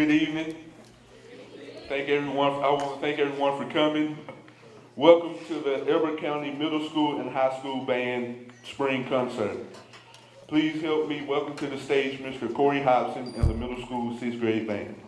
Good evening. Thank everyone. I want to thank everyone for coming. Welcome to the Elbert County Middle School and High School Band Spring Concert. Please help me welcome to the stage Mr. Corey Hobson and the middle school 6th grade band.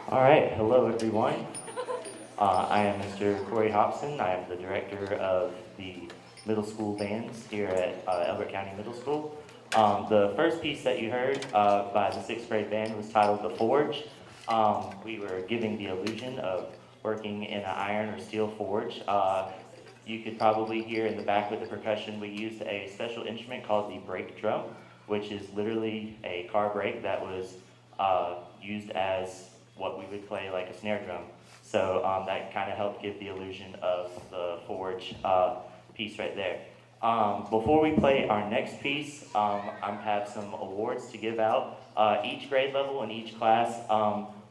All right, hello everyone. I am Mr. Corey Hobson. I am the director of the middle school bands here at Elbert County Middle School. The first piece that you heard by the 6th grade band was titled The Forge. We were giving the illusion of working in an iron or steel forge. You could probably hear in the back with the percussion, we used a special instrument called the brake drum, which is literally a car brake that was used as what we would play like a snare drum. So that kind of helped give the illusion of the forge piece right there. Before we play our next piece, I have some awards to give out. Each grade level and each class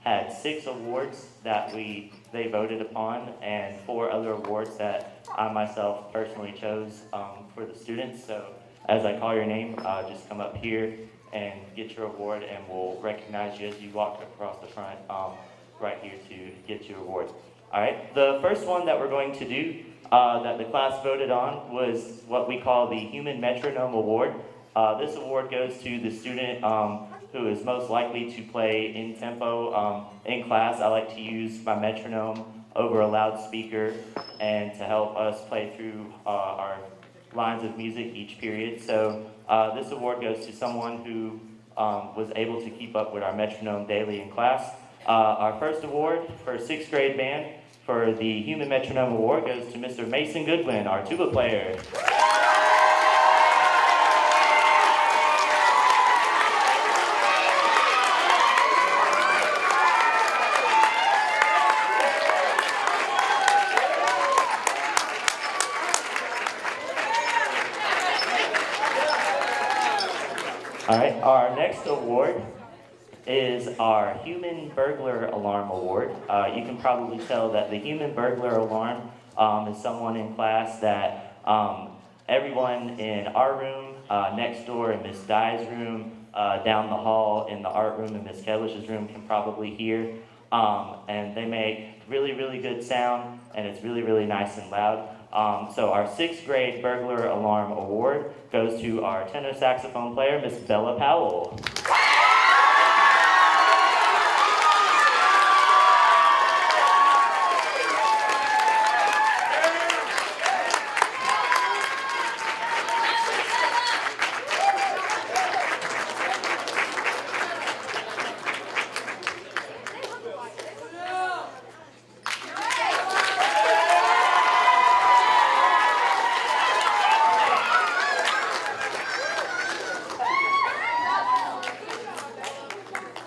had 6 awards that they voted upon, and 4 other awards that I myself personally chose for the students. So as I call your name, just come up here and get your award, and we'll recognize you as you walk across the front right here to get your award. All right, the first one that we're going to do that the class voted on was what we call the Human Metronome Award. This award goes to the student who is most likely to play in tempo in class. I like to use my metronome over a loudspeaker and to help us play through our lines of music each period. So this award goes to someone who was able to keep up with our metronome daily in class. Our first award for 6th grade band for the Human Metronome Award goes to Mr. Mason Goodwin, our tuba player. All right, our next award is our Human Burglar Alarm Award. You can probably tell that the Human Burglar Alarm is someone in class that everyone in our room, next door in Miss Dye's room, down the hall in the art room in Miss Kedlish's room can probably hear. And they make really, really good sound, and it's really, really nice and loud. So our 6th grade Burglar Alarm Award goes to our tenor saxophone player, Miss Bella Powell.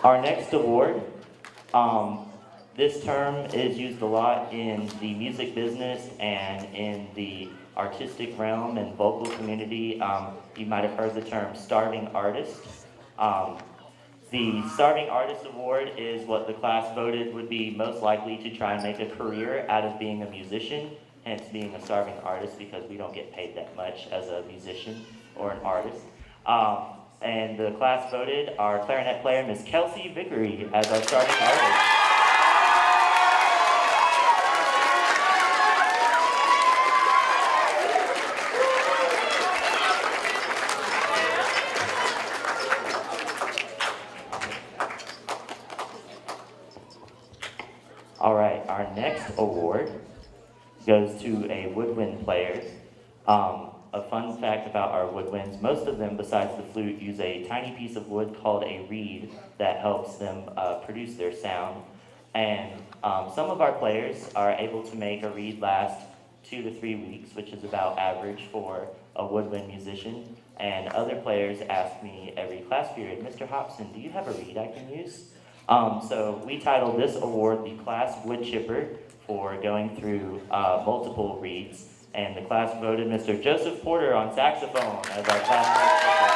Our next award, this term is used a lot in the music business and in the artistic realm and vocal community. You might have heard the term starving artist. The Starving Artist Award is what the class voted would be most likely to try and make a career out of being a musician, hence being a starving artist, because we don't get paid that much as a musician or an artist. And the class voted our clarinet player, Miss Kelsey Vickery, as our starting artist. All right, our next award goes to a woodwind player. A fun fact about our woodwinds, most of them, besides the flute, use a tiny piece of wood called a reed that helps them produce their sound. And some of our players are able to make a reed last 2 to 3 weeks, which is about average for a woodwind musician. And other players ask me every class period, Mr. Hobson, do you have a reed I can use? So we titled this award the Class Wood Chipper for going through multiple reeds. And the class voted Mr. Joseph Porter on saxophone as our class wood chipper.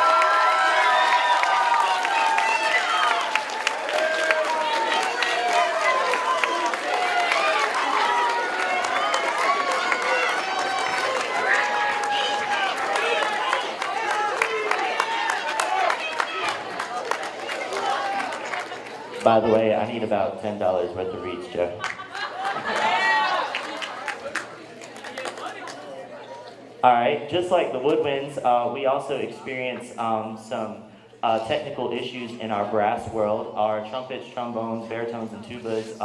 By the way, I need about $10 worth of reeds, Joe. All right, just like the woodwinds, we also experience some technical issues in our brass world. Our trumpets, trombones, baritones, and tubas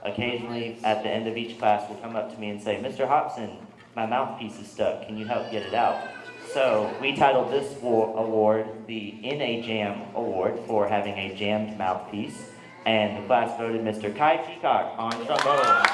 occasionally at the end of each class will come up to me and say, Mr. Hobson, my mouthpiece is stuck. Can you help get it out? So we titled this award the In a Jam Award for having a jammed mouthpiece. And the class voted Mr. Kai Peacock on trombone.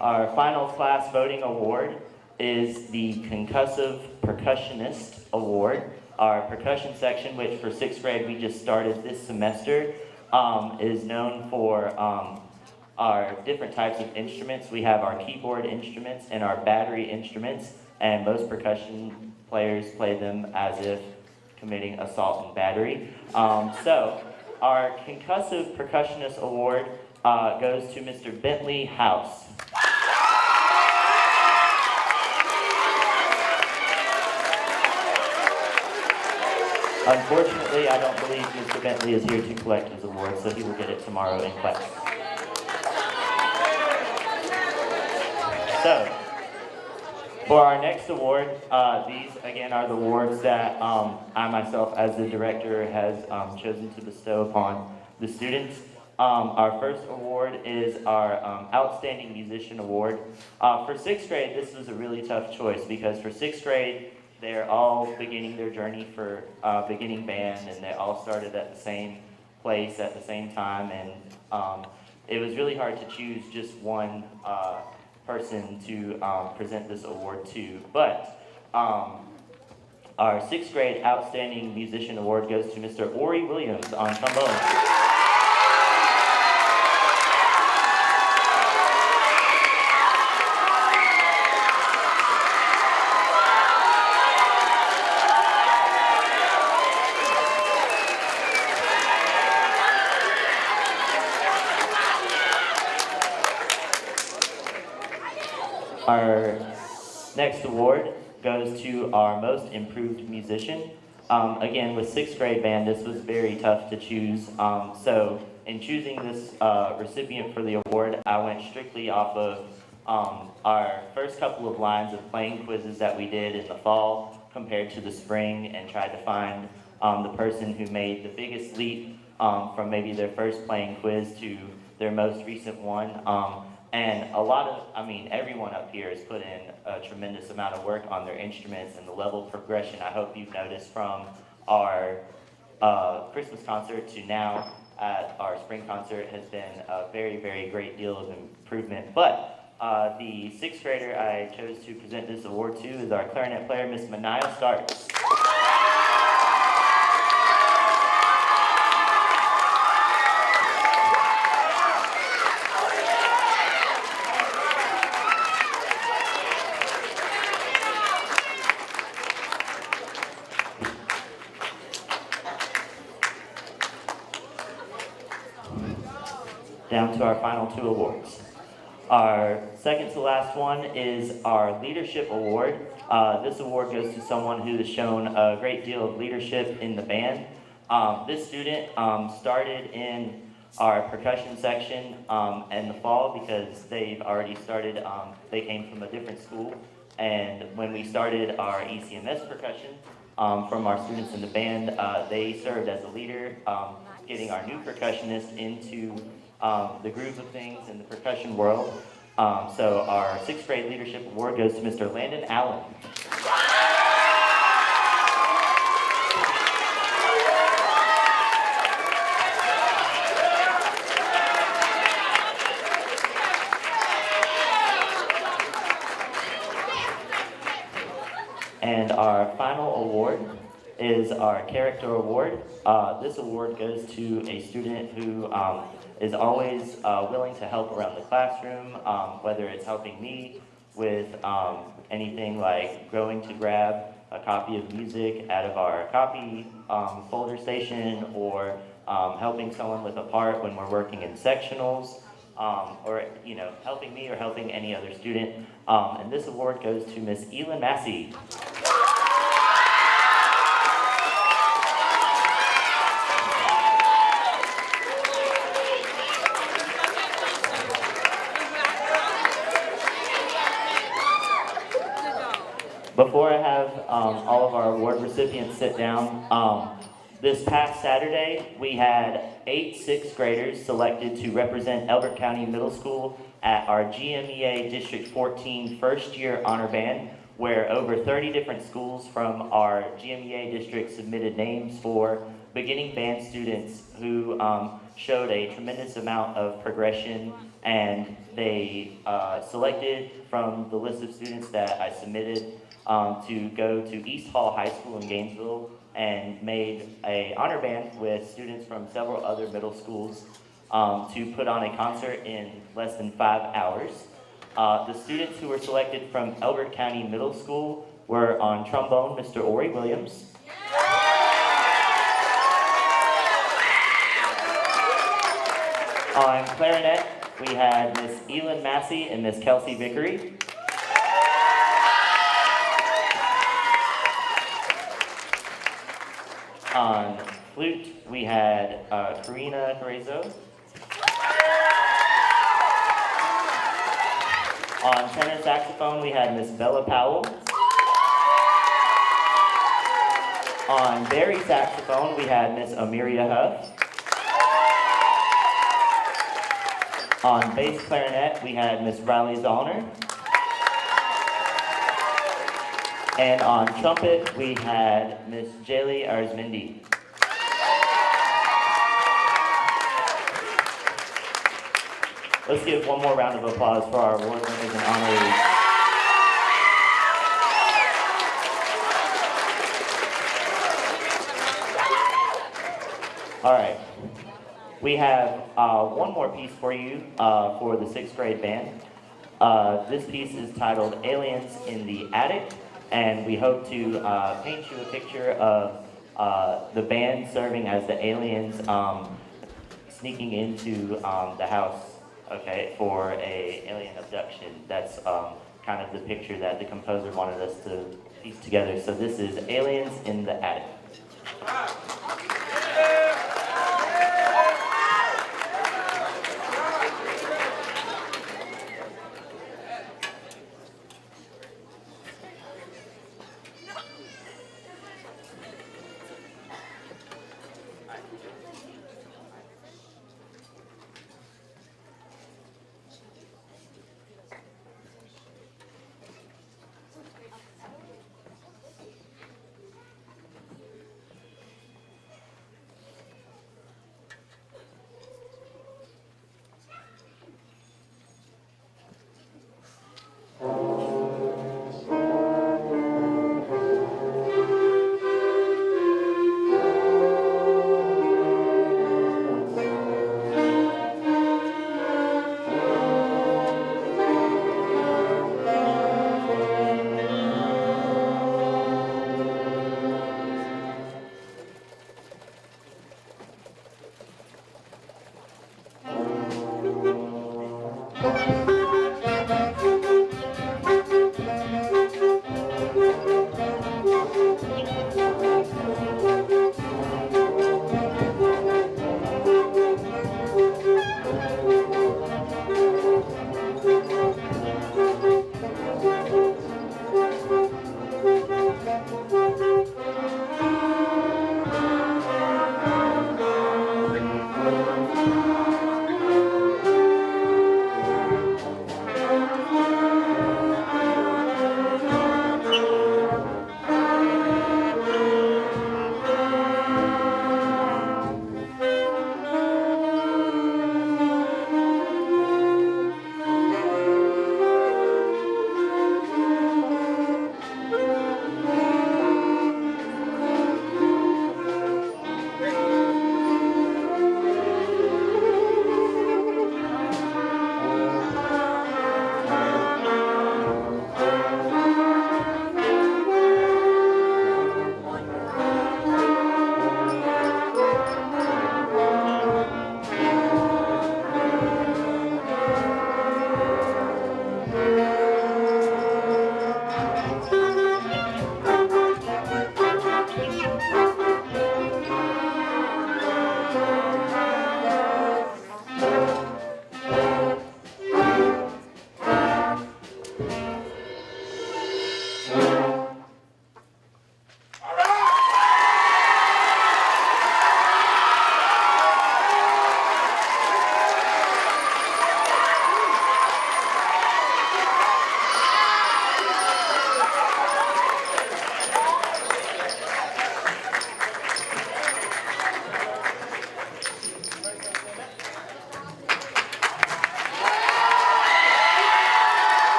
Our final class voting award is the Concussive Percussionist Award. Our percussion section, which for 6th grade we just started this semester, is known for our different types of instruments. We have our keyboard instruments and our battery instruments, and most percussion players play them as if committing assault and battery. So our Concussive Percussionist Award goes to Mr. Bentley House. Unfortunately, I don't believe Mr. Bentley is here to collect his award, so he will get it tomorrow in class. So, For our next award, these again are the awards that I myself as the director has chosen to bestow upon the students. Our first award is our Outstanding Musician Award. For sixth grade, this was a really tough choice because for sixth grade, they're all beginning their journey for beginning band, and they all started at the same place at the same time, and it was really hard to choose just one person to present this award to. But our sixth grade Outstanding Musician Award goes to Mr. Ori Williams on trombone. Our next award goes to our Most Improved Musician. Again, with sixth grade band, this was very tough to choose. So in choosing this recipient for the award, I went strictly off of our first couple of lines of playing quizzes that we did in the fall compared to the spring, and tried to find the person who made the biggest leap from maybe their first playing quiz to their most recent one. And everyone up here has put in a tremendous amount of work on their instruments, and the level of progression I hope you've noticed from our Christmas concert to now at our spring concert has been a very, very great deal of improvement. But the sixth grader I chose to present this award to is our clarinet player, Miss Manaya Starks. Down to our final two awards. Our second to last one is our Leadership Award. This award goes to someone who has shown a great deal of leadership in the band. This student started in our percussion section in the fall because they've already started, they came from a different school. And when we started our ECMS percussion from our students in the band, they served as a leader, getting our new percussionist into the groove of things in the percussion world. So our sixth grade leadership award goes to Mr. Landon Allen. And our final award is our Character Award. This award goes to a student who is always willing to help around the classroom, whether it's helping me with anything like going to grab a copy of music out of our copy folder station, or helping someone with a part when we're working in sectionals, or helping me or helping any other student. And this award goes to Miss Elin Massey. Before I have all of our award recipients sit down, this past Saturday we had 8 sixth graders selected to represent Elbert County Middle School at our GMEA District 14 first year honor band, where over 30 different schools from our GMEA district submitted names for beginning band students who showed a tremendous amount of progression, and they selected from the list of students that I submitted to go to East Hall High School in Gainesville, and made an honor band with students from several other middle schools to put on a concert in less than 5 hours. The students who were selected from Elbert County Middle School were on trombone, Mr. Ori Williams. On clarinet, we had Miss Elin Massey and Miss Kelsey Vickery. On flute, we had Karina Carrezo. On tenor saxophone, we had Miss Bella Powell. On bari saxophone, we had Miss Amiria Huff. On bass clarinet, we had Miss Riley Zollner. And on trumpet, we had Miss Jaylee Arzmendi. Let's give one more round of applause for our award winners and honorees. All right. We have one more piece for you for the 6th grade band. This piece is titled Aliens in the Attic, and we hope to paint you a picture of the band serving as the aliens sneaking into the house, okay, for a alien abduction. That's kind of the picture that the composer wanted us to piece together. So this is Aliens in the Attic.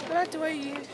What do I use?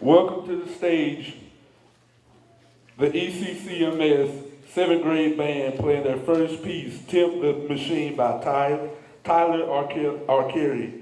Welcome to the stage, the ECCMS 7th grade band playing their first piece, Tempt the Machine by Tyler Arcari.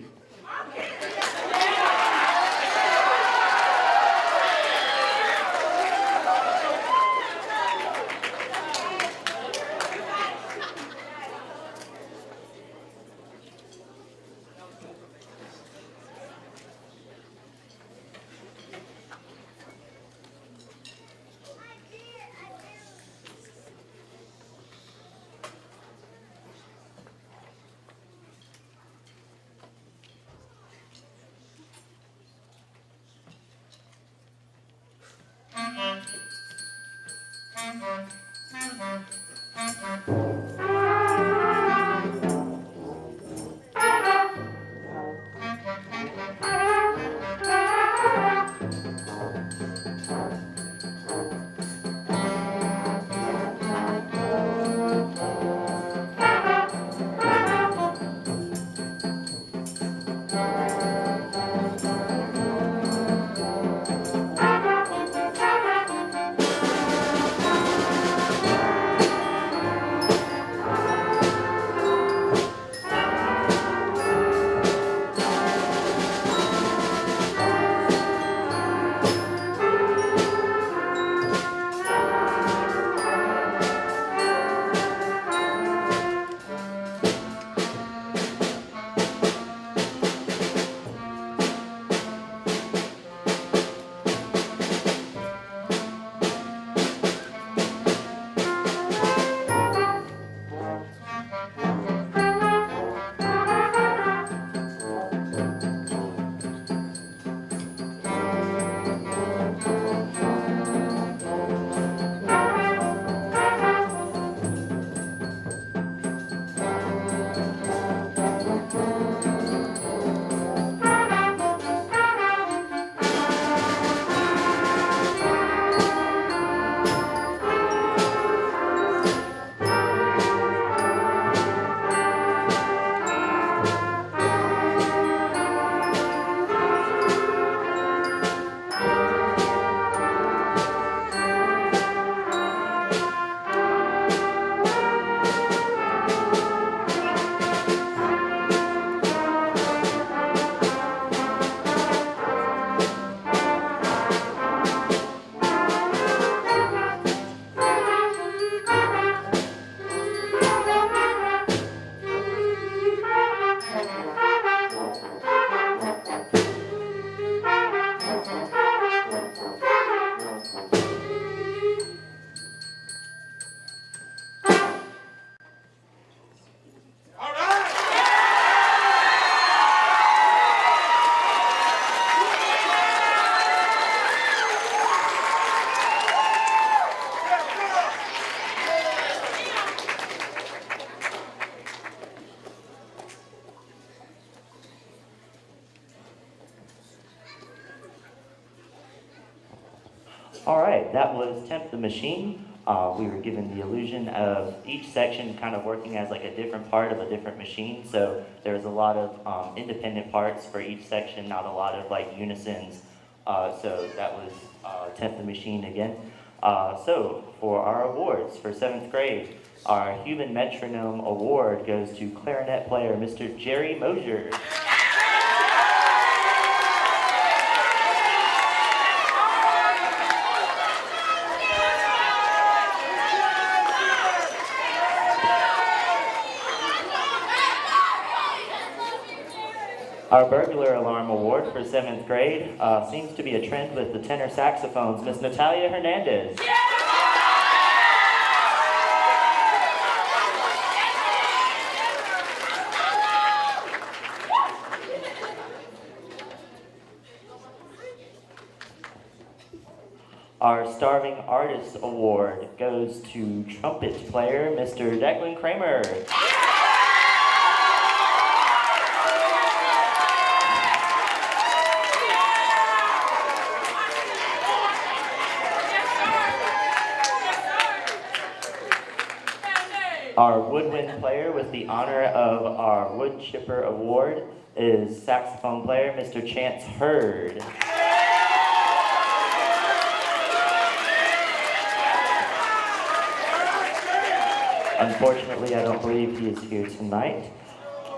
All right, that was Temp the Machine. We were given the illusion of each section kind of working as like a different part of a different machine. So there's a lot of independent parts for each section, not a lot of like unisons. So that was Temp the Machine again. So for our awards for 7th grade, our Human Metronome Award goes to clarinet player Mr. Jerry Mosier. Our Burglar Alarm Award for 7th grade seems to be a trend with the tenor saxophones, Miss Natalia Hernandez. Our Starving Artist Award goes to trumpet player Mr. Declan Kramer. Our woodwind player with the honor of our Wood Chipper Award is saxophone player Mr. Chance Hurd. Unfortunately, I don't believe he is here tonight.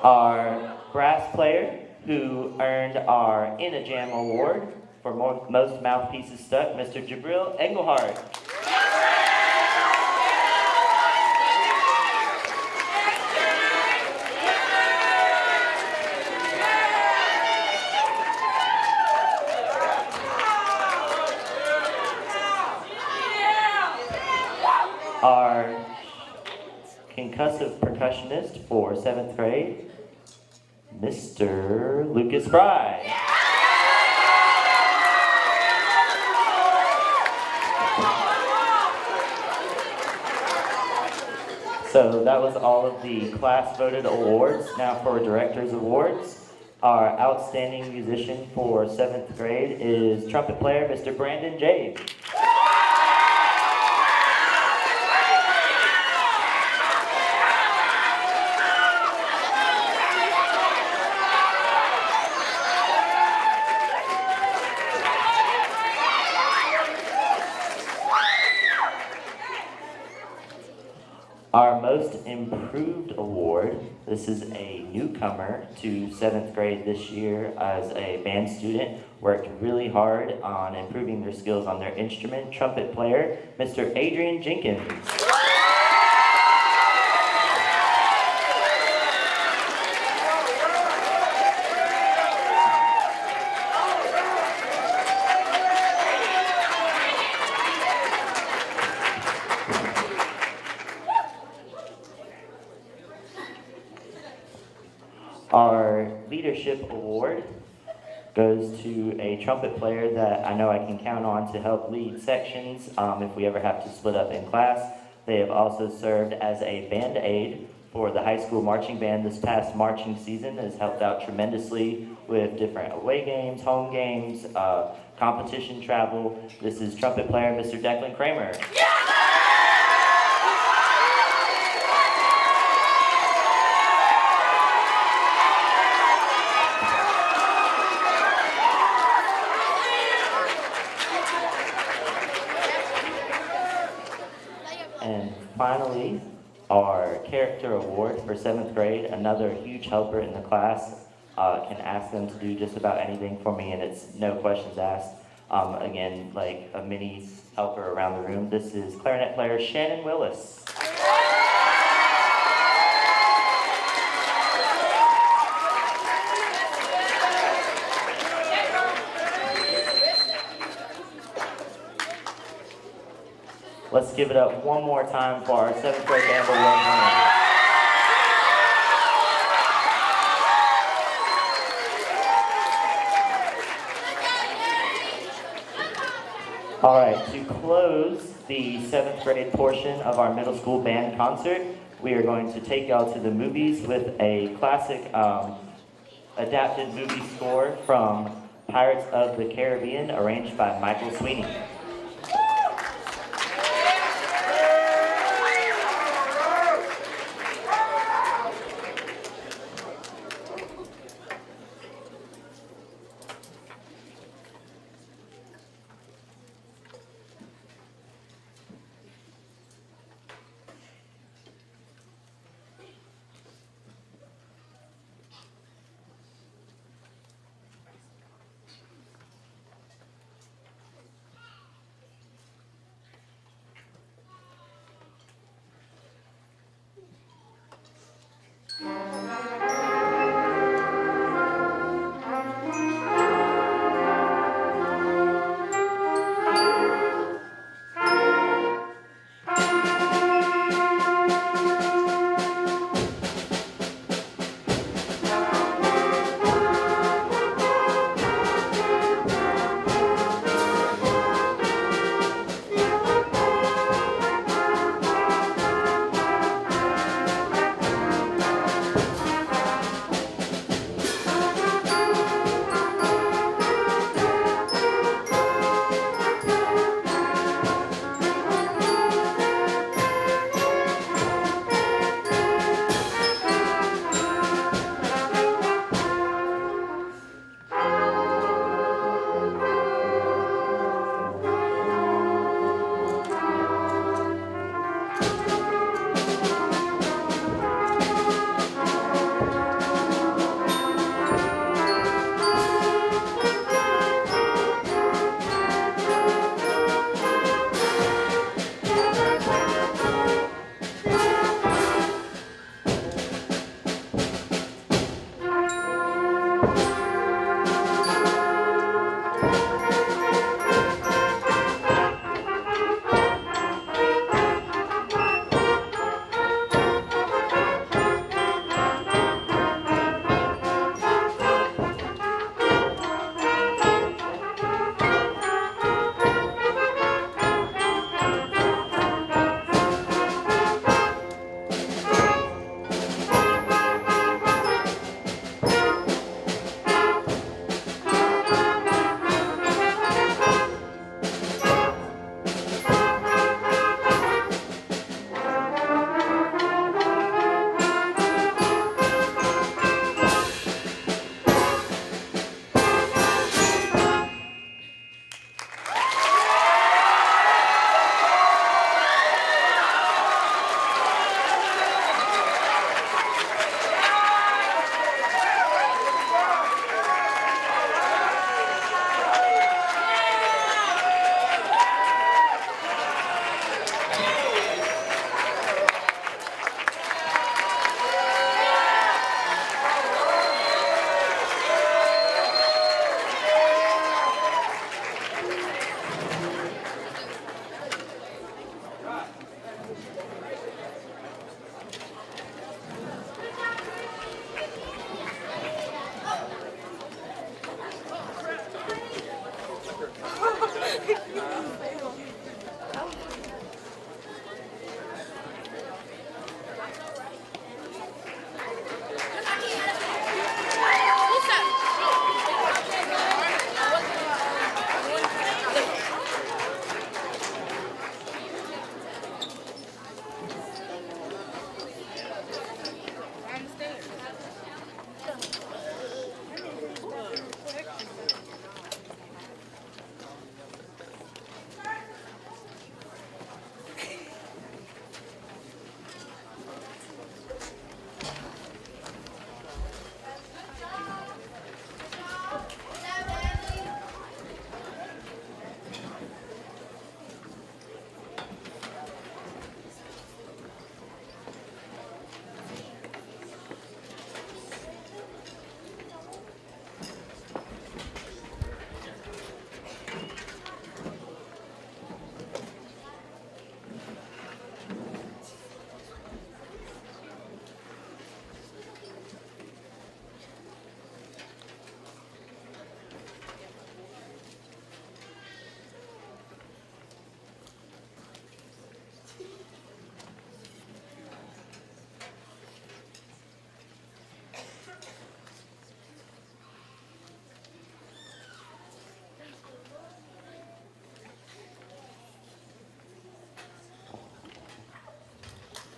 Our brass player who earned our In a Jam Award for most mouthpieces stuck, Mr. Jabril Engelhardt. Our concussive percussionist for 7th grade, Mr. Lucas Fry. So that was all of the class voted awards. Now for Director's Awards. Our outstanding musician for 7th grade is trumpet player Mr. Brandon Jade. Our Most Improved Award, this is a newcomer to 7th grade this year as a band student, worked really hard on improving their skills on their instrument, trumpet player, Mr. Adrian Jenkins. Our Leadership Award goes to a trumpet player that I know I can count on to help lead sections if we ever have to split up in class. They have also served as a band aid for the high school marching band this past marching season. Has helped out tremendously with different away games, home games, competition travel. This is trumpet player Mr. Declan Kramer. And finally, our Character Award for 7th grade, another huge helper in the class. Can ask them to do just about anything for me and it's no questions asked. Again, like a mini helper around the room. This is clarinet player Shannon Willis. Let's give it up one more time for our 7th grade band award winner. All right, to close the 7th grade portion of our middle school band concert, we are going to take y'all to the movies with a classic adapted movie score from Pirates of the Caribbean, arranged by Michael Sweeney.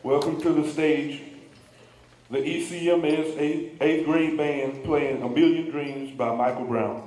Welcome to the stage, the ECMS 8th grade band playing A Million Dreams by Michael Brown.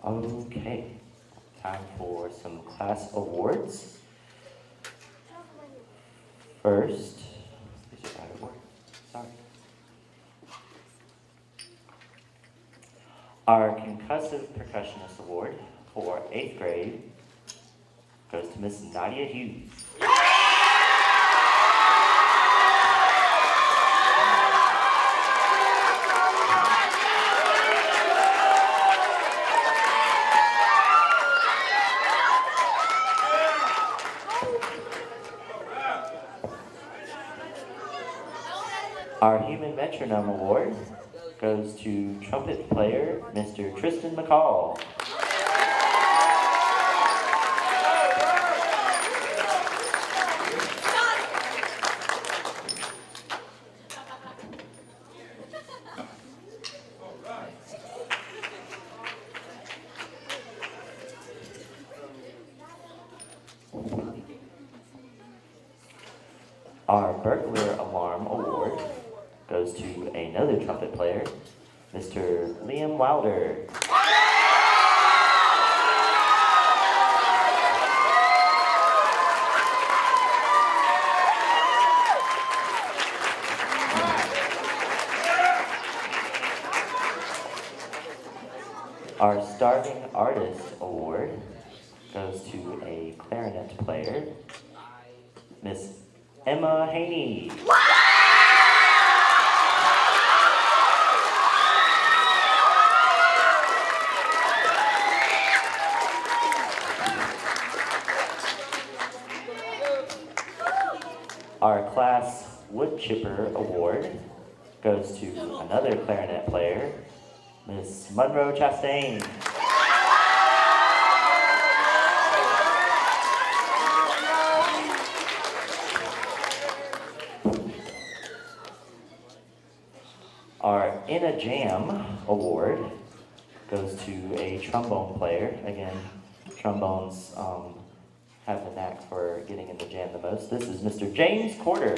Okay, time for some class awards. First, is it out of order? Sorry. Our Concussive Percussionist Award for 8th grade goes to Miss Nadia Hughes. Our Human Metronome Award goes to trumpet player Mr. Tristan McCall. Our Burglar Alarm Award goes to another trumpet player, Mr. Liam Wilder. Our Starving Artist Award goes to a clarinet player, Miss Emma Haney. Our Class Wood Chipper Award goes to another clarinet player, Miss Monroe Chastain. Our In a Jam Award goes to a trombone player. Again, trombones have the knack for getting in the jam the most. This is Mr. James Corder.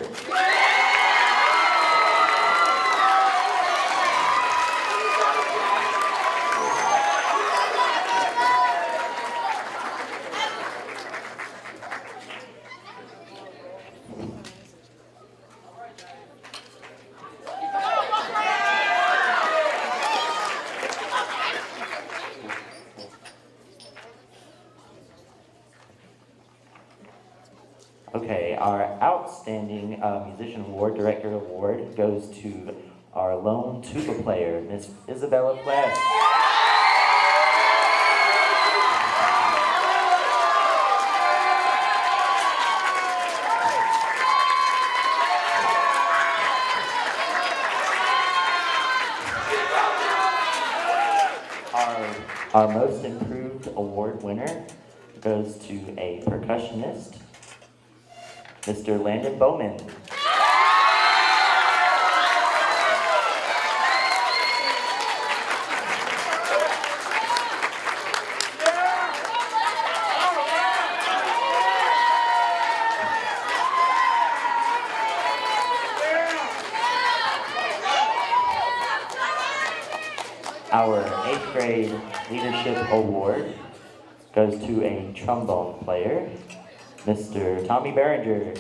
Okay, our Outstanding Musician Award, Director Award, goes to our lone tuba player, Miss Isabella Pless. Our Most Improved Award winner goes to a percussionist, Mr. Landon Bowman. Our 8th grade Leadership Award goes to a trombone player, Mr. Tommy Behringer.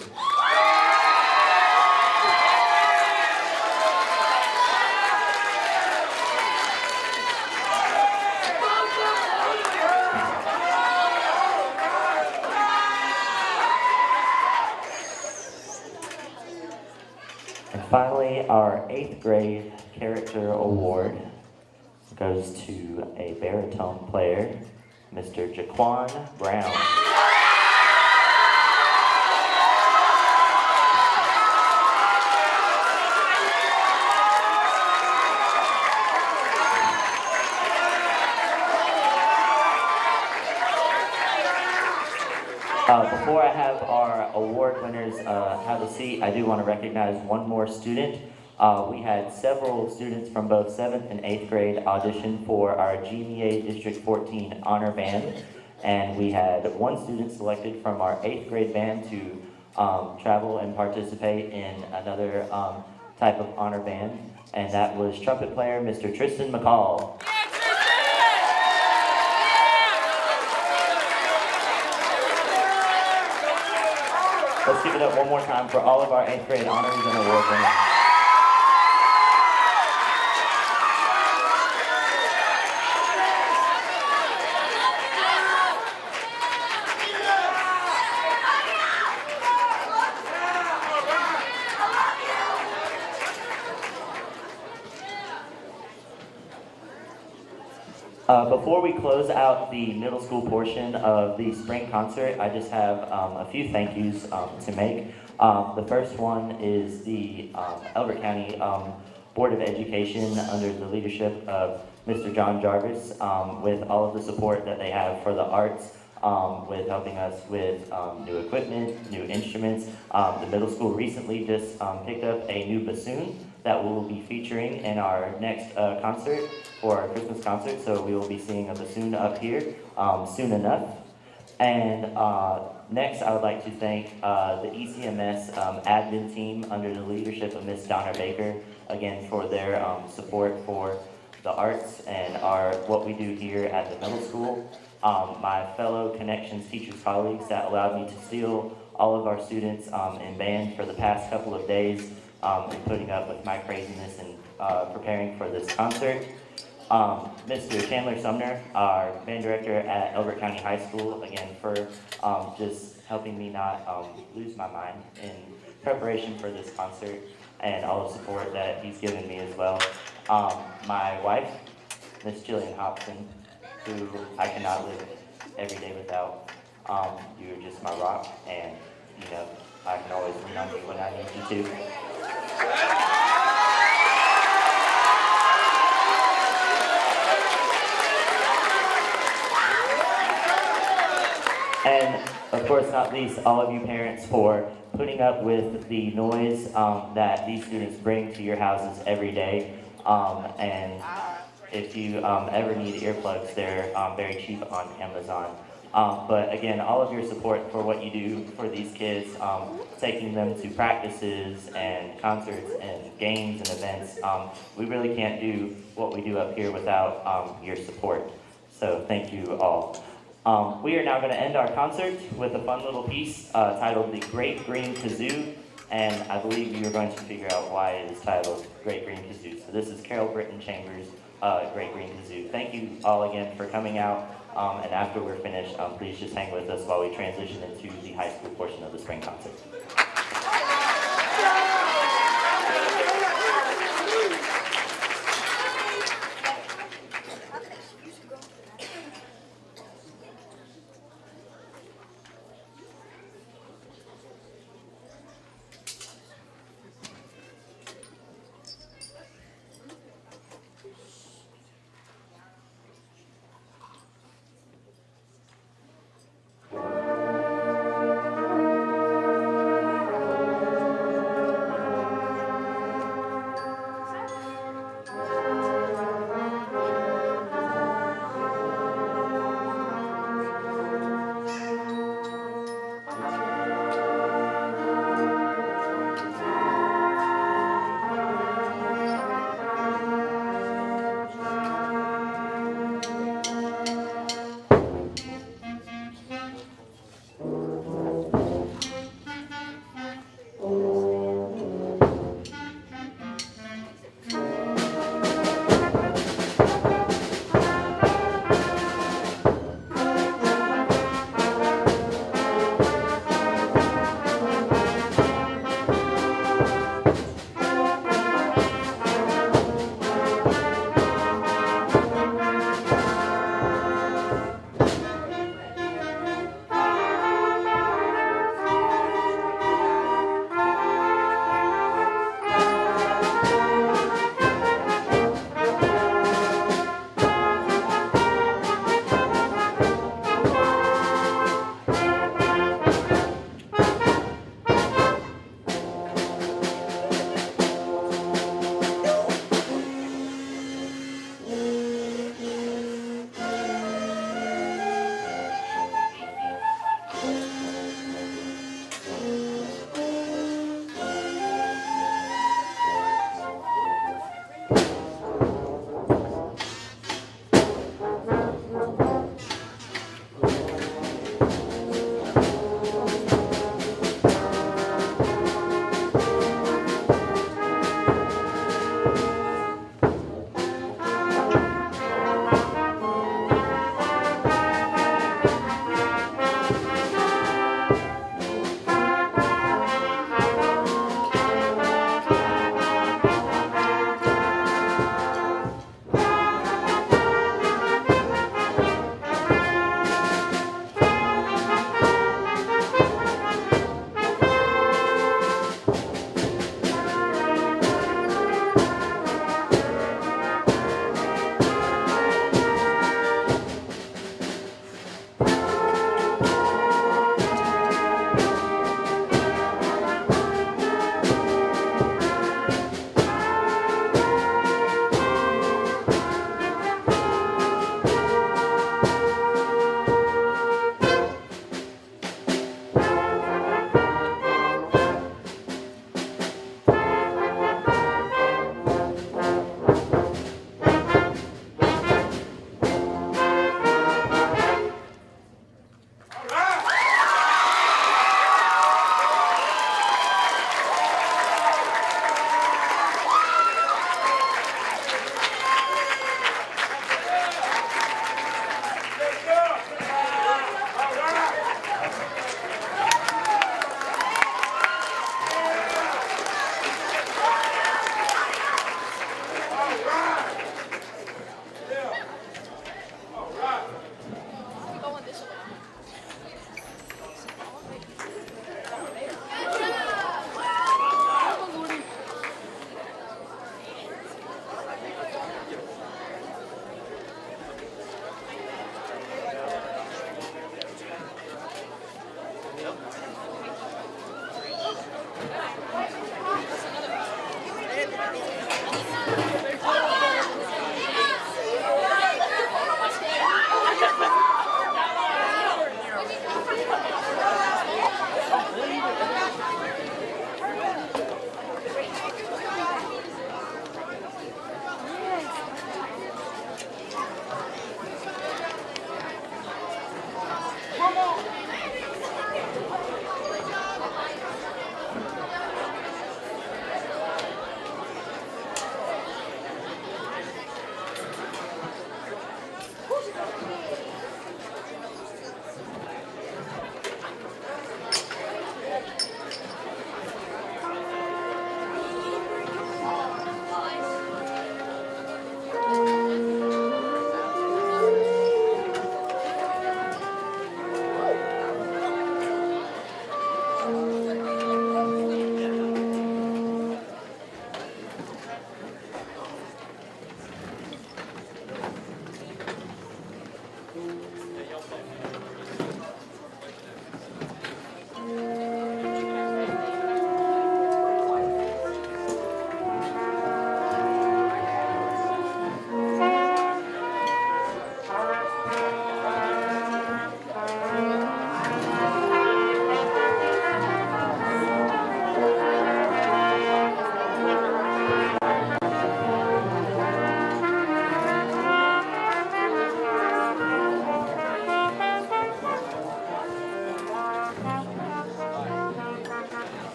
And finally, our 8th grade Character Award goes to a baritone player, Mr. Jaquan Brown. Before I have our award winners have a seat, I do want to recognize one more student. We had several students from both 7th and 8th grade audition for our GMEA District 14 Honor Band, and we had one student selected from our 8th grade band to travel and participate in another type of honor band, and that was trumpet player Mr. Tristan McCall. Let's give it up one more time for all of our 8th grade honors and award winners. Before we close out the middle school portion of the spring concert, I just have a few thank yous to make. The first one is the Elbert County Board of Education under the leadership of Mr. John Jarvis, with all of the support that they have for the arts, with helping us with new equipment, new instruments. The middle school recently just picked up a new bassoon that we will be featuring in our next concert for our Christmas concert. So we will be seeing a bassoon up here soon enough. And next, I would like to thank the ECMS admin team under the leadership of Miss Donna Baker, again, for their support for the arts and what we do here at the middle school. My fellow Connections teachers colleagues that allowed me to steal all of our students in band for the past couple of days, and putting up with my craziness and preparing for this concert. Mr. Chandler Sumner, our band director at Elbert County High School, again, for just helping me not lose my mind in preparation for this concert, and all the support that he's given me as well. My wife, Miss Jillian Hobson, who I cannot live every day without. You're just my rock, and you know, I can always lean on you when I need you to. And of course, not least, all of you parents for putting up with the noise that these students bring to your houses every day. And if you ever need earplugs, they're very cheap on Amazon. But again, all of your support for what you do for these kids, taking them to practices and concerts and games and events, we really can't do what we do up here without your support. So thank you all. We are now going to end our concert with a fun little piece titled The Great Green Kazoo, and I believe you're going to figure out why it is titled Great Green Kazoo. So this is Carol Britton Chambers' Great Green Kazoo. Thank you all again for coming out, and after we're finished, please just hang with us while we transition into the high school portion of the spring concert.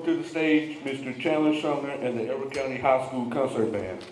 to the stage Mr. Chandler Sumner and the Everett County High School Concert Band.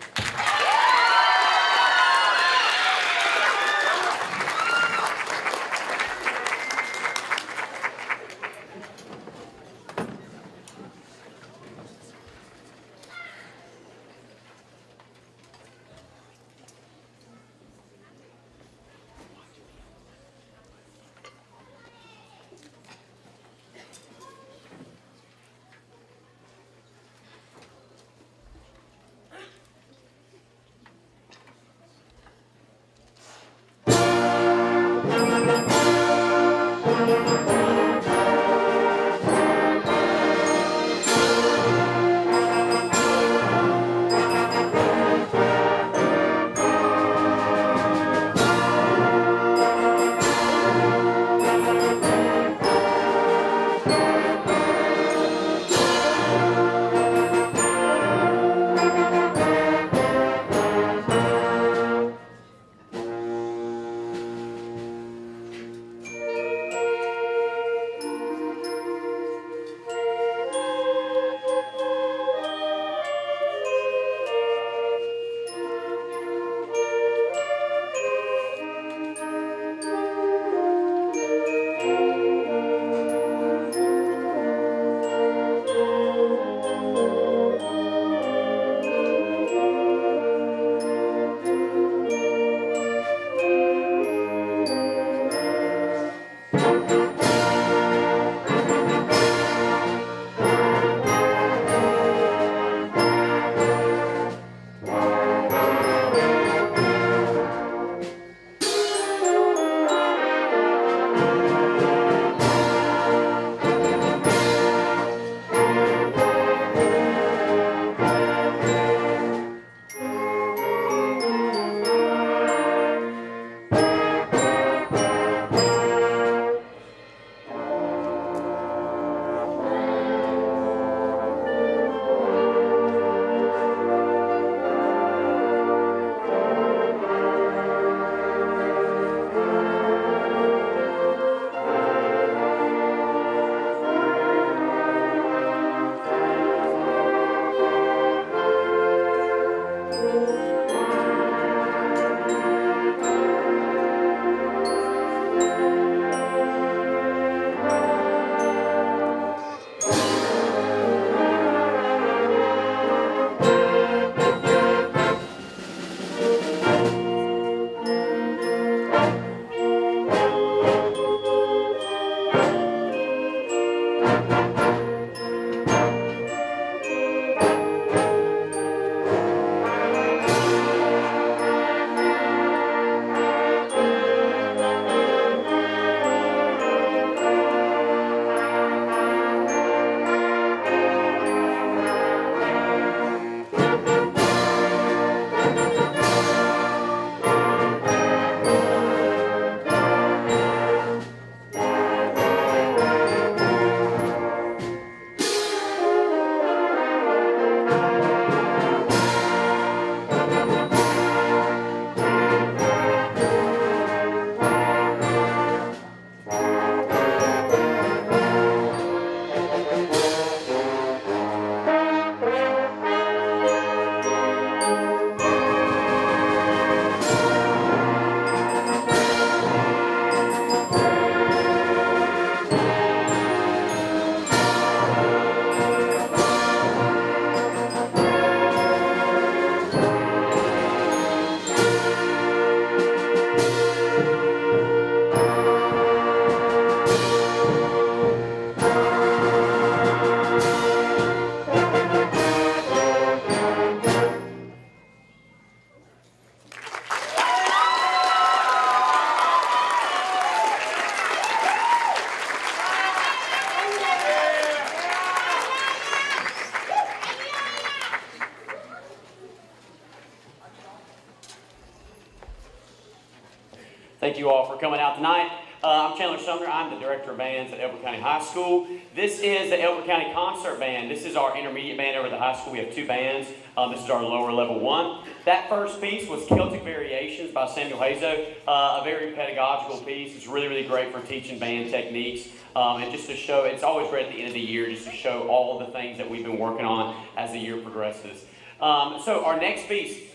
Thank you all for coming out tonight. I'm Chandler Sumner. I'm the Director of Bands at Elbert County High School. This is the Elbert County Concert Band. This is our intermediate band over at the high school. We have 2 bands. This is our lower level one. That first piece was Celtic Variations by Samuel Hazo, a very pedagogical piece. It's really, really great for teaching band techniques. And just to show, it's always great at the end of the year just to show all of the things that we've been working on as the year progresses. So our next piece,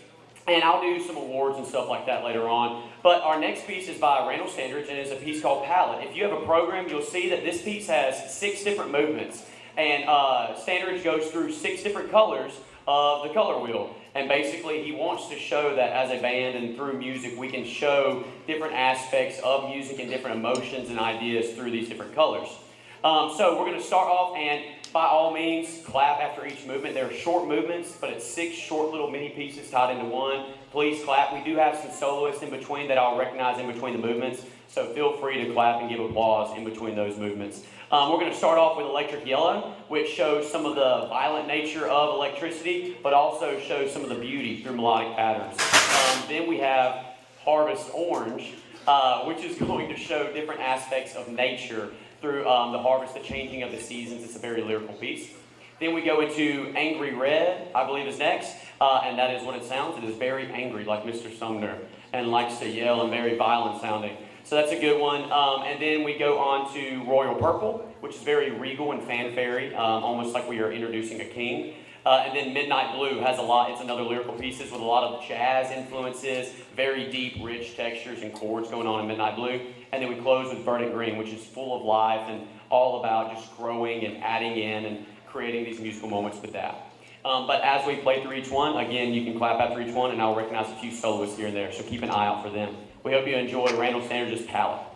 and I'll do some awards and stuff like that later on, but our next piece is by Randall Standridge and is a piece called Palette. If you have a program, you'll see that this piece has 6 different movements, and Standridge goes through 6 different colors of the color wheel. And basically, he wants to show that as a band and through music, we can show different aspects of music and different emotions and ideas through these different colors. So we're going to start off, and by all means, clap after each movement. They're short movements, but it's 6 short little mini pieces tied into one. Please clap. We do have some soloists in between that I'll recognize in between the movements, so feel free to clap and give applause in between those movements. We're going to start off with Electric Yellow, which shows some of the violent nature of electricity, but also shows some of the beauty through melodic patterns. Then we have Harvest Orange, which is going to show different aspects of nature through the harvest, the changing of the seasons. It's a very lyrical piece. Then we go into Angry Red, I believe is next, and that is what it sounds. It is very angry, like Mr. Sumner, and likes to yell and very violent sounding. So that's a good one. And then we go on to Royal Purple, which is very regal and fanfare, almost like we are introducing a king. And then Midnight Blue has a lot, it's another lyrical piece with a lot of jazz influences, very deep, rich textures and chords going on in Midnight Blue. And then we close with Verdant Green, which is full of life and all about just growing and adding in and creating these musical moments with that. But as we play through each one, again, you can clap after each one, and I'll recognize a few soloists here and there, so keep an eye out for them. We hope you enjoy Randall Standridge's Palette.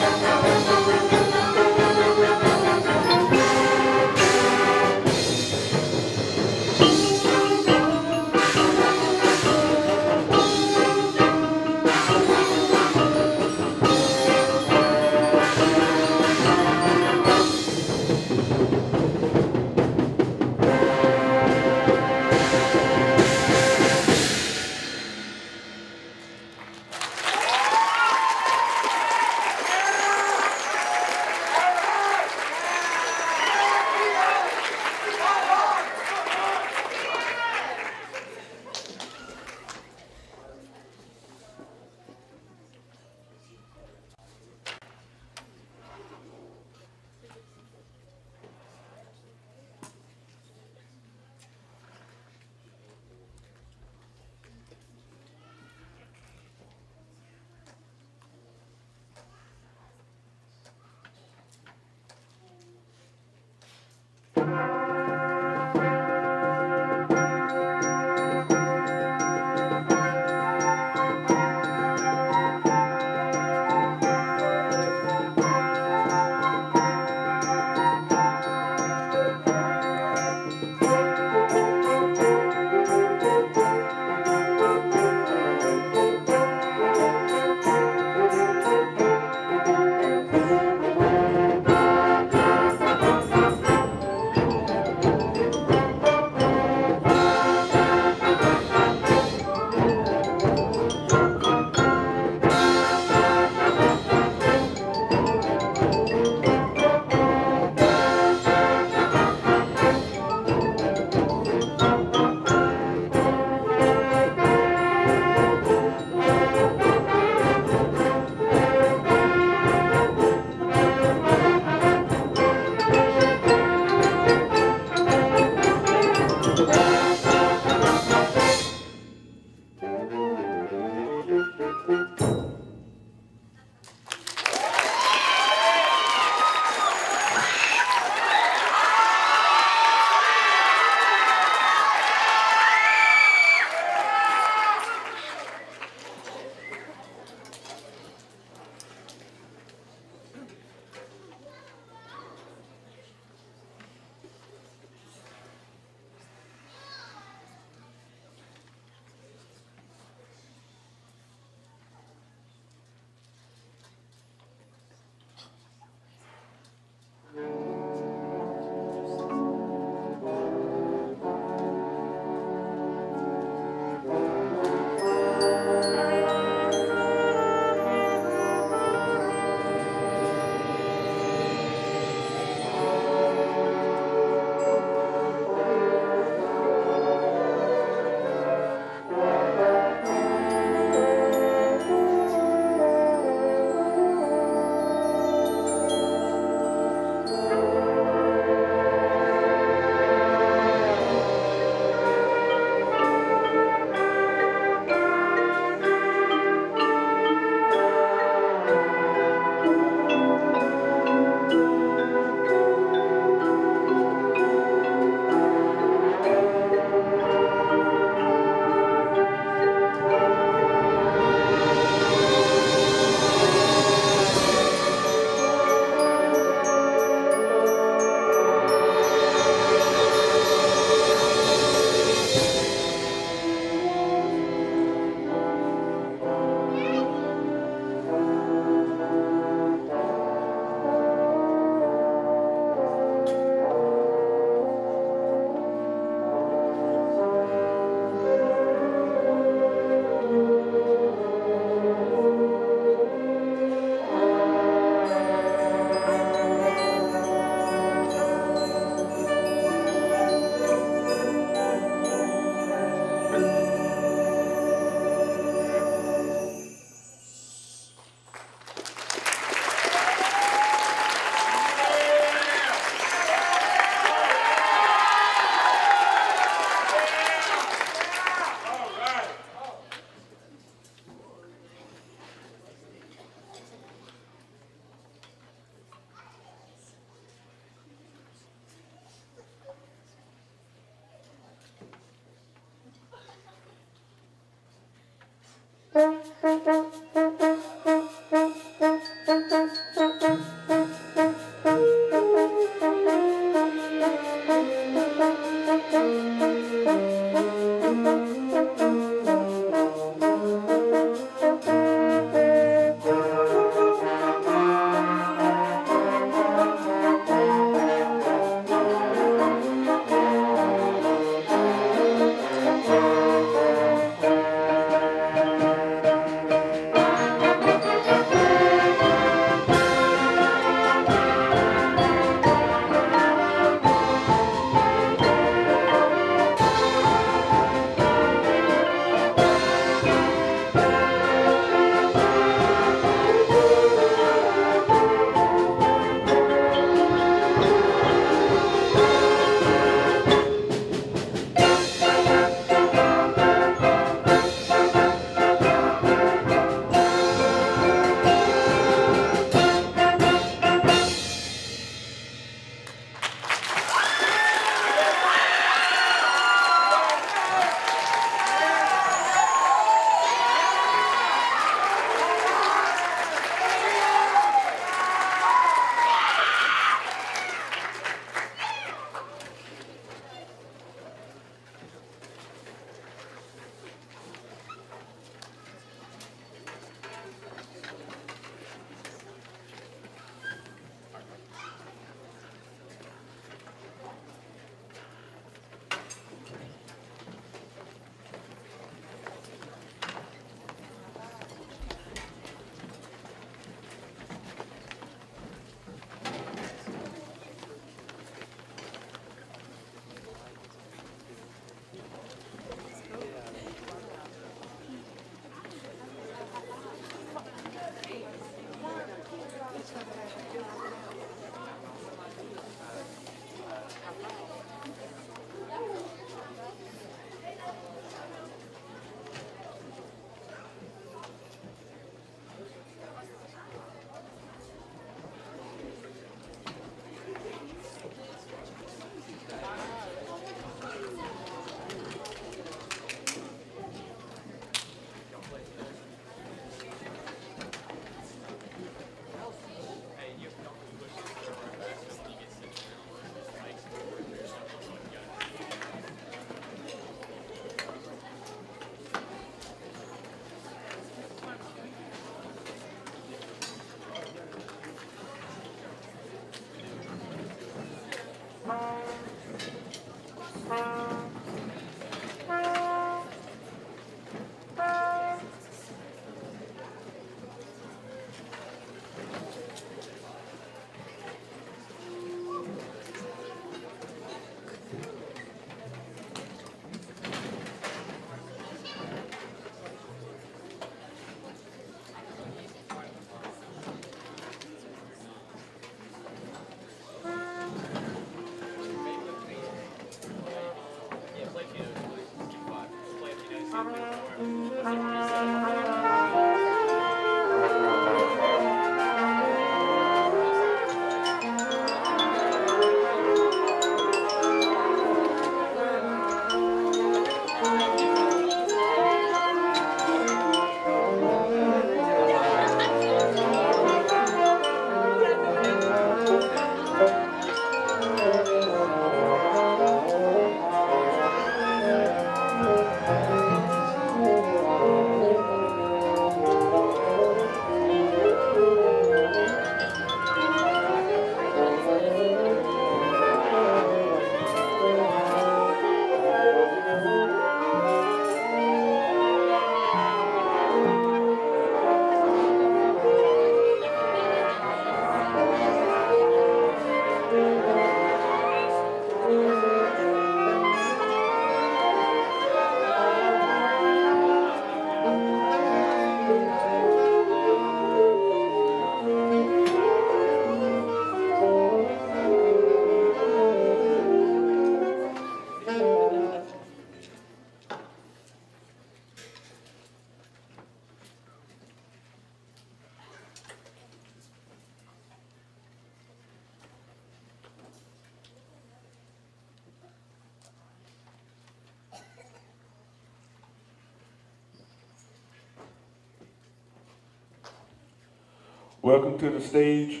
Welcome to the stage,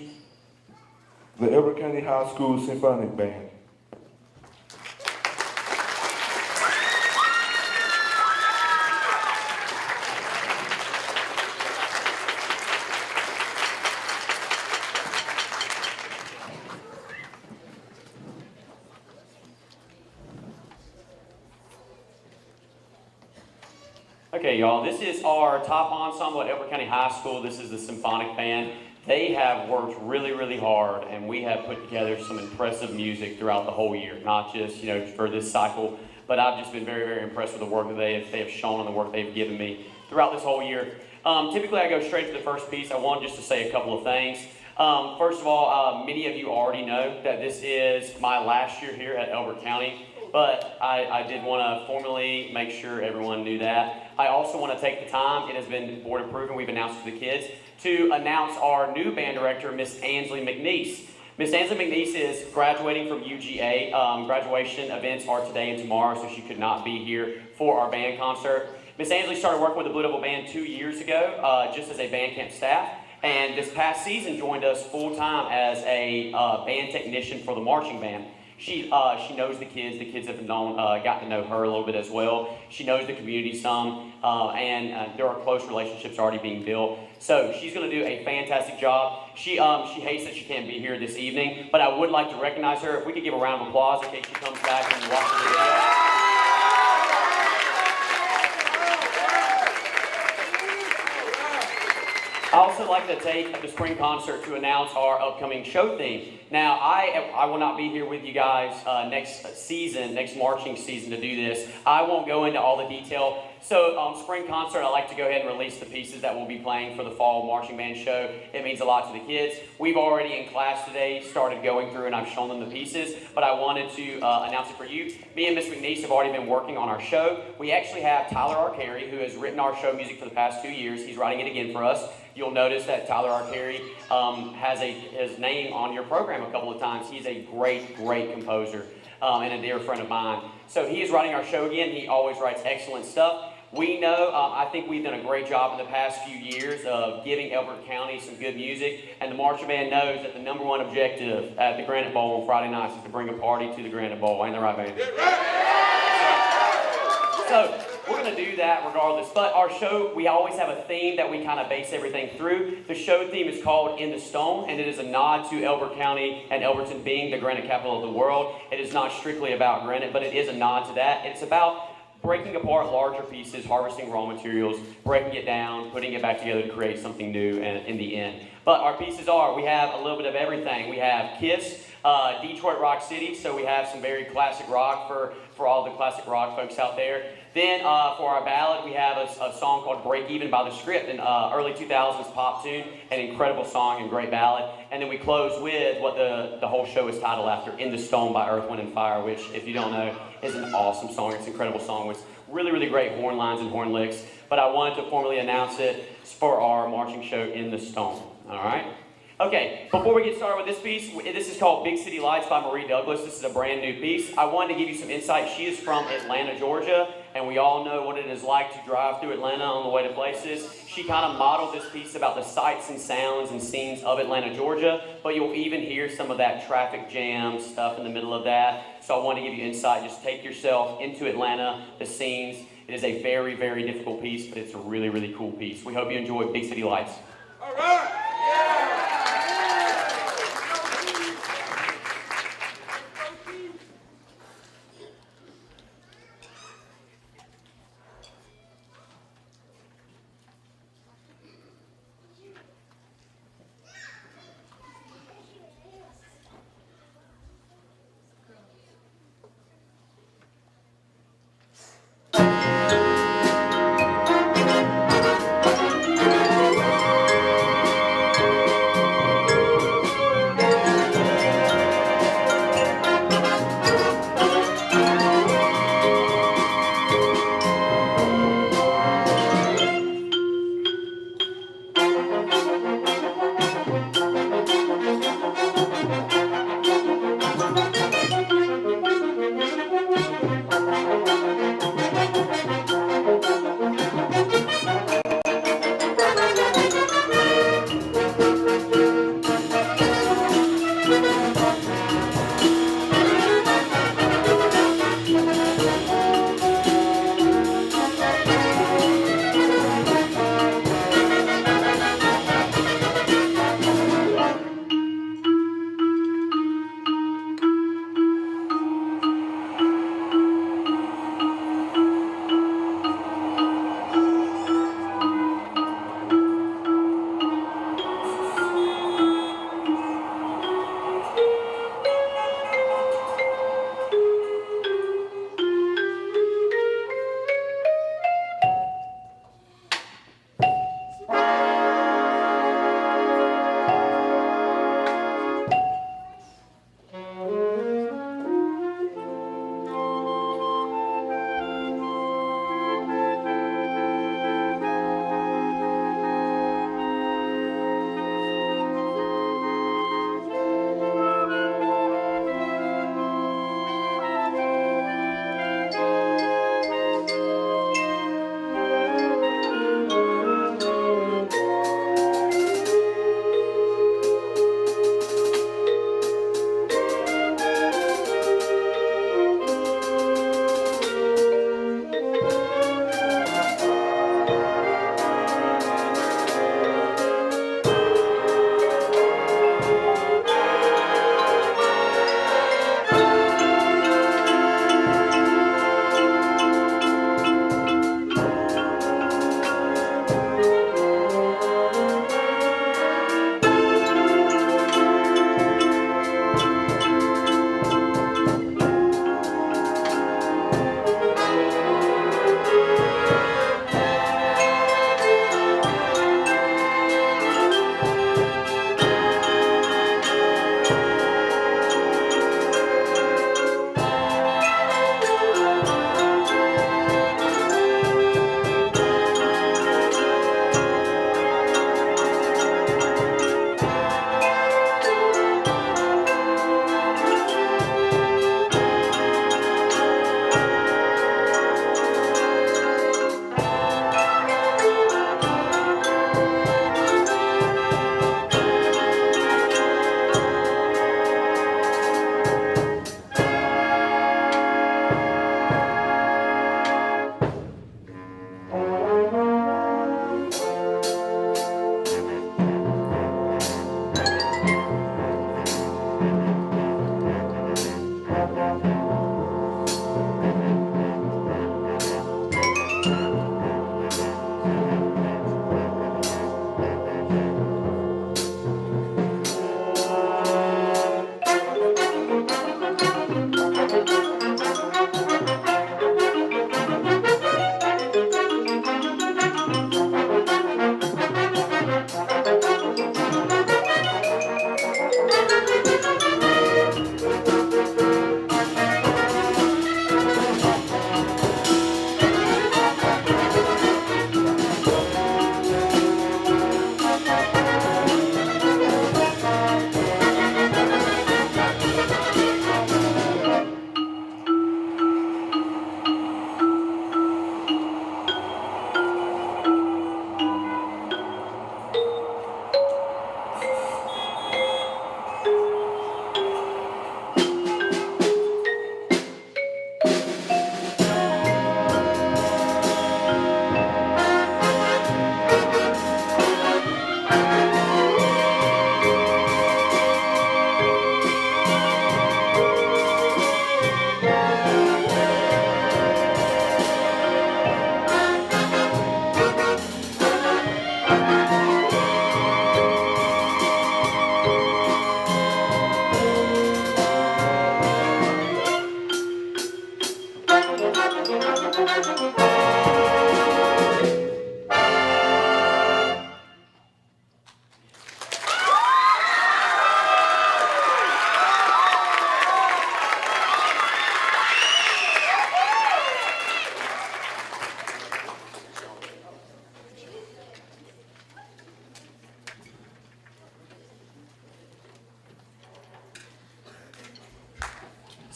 the Elbert County High School Symphonic Band. Okay, y'all, this is our top ensemble at Elbert County High School. This is the Symphonic Band. They have worked really, really hard, and we have put together some impressive music throughout the whole year, not just, for this cycle, but I've just been very, very impressed with the work that they have shown and the work they've given me throughout this whole year. Typically, I go straight to the first piece. I want just to say a couple of things. First of all, many of you already know that this is my last year here at Elbert County, but I did want to formally make sure everyone knew that. I also want to take the time, it has been board approved and we've announced to the kids, to announce our new band director, Miss Ansley McNeese. Miss Ansley McNeese is graduating from UGA. Graduation events are today and tomorrow, so she could not be here for our band concert. Miss Ansley started working with the Blue Devil Band 2 years ago, just as a band camp staff, and this past season joined us full-time as a band technician for the marching band. She knows the kids have got to know her a little bit as well. She knows the community some, and there are close relationships already being built. So she's going to do a fantastic job. She hates that she can't be here this evening, but I would like to recognize her. If we could give a round of applause in case she comes back and watches the video. I also like to take the spring concert to announce our upcoming show theme. Now, I will not be here with you guys next marching season to do this. I won't go into all the detail. So spring concert, I like to go ahead and release the pieces that we'll be playing for the fall marching band show. It means a lot to the kids. We've already in class today started going through and I've shown them the pieces, but I wanted to announce it for you. Me and Miss McNeese have already been working on our show. We actually have Tyler Arcari, who has written our show music for the past 2 years. He's writing it again for us. You'll notice that Tyler Arcari has his name on your program a couple of times. He's a great, great composer and a dear friend of mine. So he is writing our show again. He always writes excellent stuff. We know, I think we've done a great job in the past few years of giving Elbert County some good music, and the marching band knows that the #1 objective at the Granite Bowl on Friday nights is to bring a party to the Granite Bowl. Ain't that right, baby? So we're going to do that regardless, but our show, we always have a theme that we kind of base everything through. The show theme is called In the Stone, and it is a nod to Elbert County and Elberton being the granite capital of the world. It is not strictly about granite, but it is a nod to that. It's about breaking apart larger pieces, harvesting raw materials, breaking it down, putting it back together to create something new in the end. But our pieces we have a little bit of everything. We have KISS, Detroit Rock City, so we have some very classic rock for all the classic rock folks out there. Then for our ballad, we have a song called Break Even by The Script, an early 2000s pop tune, an incredible song and great ballad. And then we close with what the whole show is titled after, In the Stone by Earth, Wind & Fire, which, if you don't know, is an awesome song. It's an incredible song with Really, really great horn lines and horn licks. But I wanted to formally announce it for our marching show in the Stone. All right? Okay, before we get started with this piece, this is called Big City Lights by Marie Douglas. This is a brand new piece. I wanted to give you some insight. She is from Atlanta, Georgia, and we all know what it is like to drive through Atlanta on the way to places. She kind of modeled this piece about the sights and sounds and scenes of Atlanta, Georgia, but you'll even hear some of that traffic jam stuff in the middle of that. So I want to give you insight. Just take yourself into Atlanta, the scenes. It is a very, very difficult piece, but it's a really, really cool piece. We hope you enjoy Big City Lights. All right.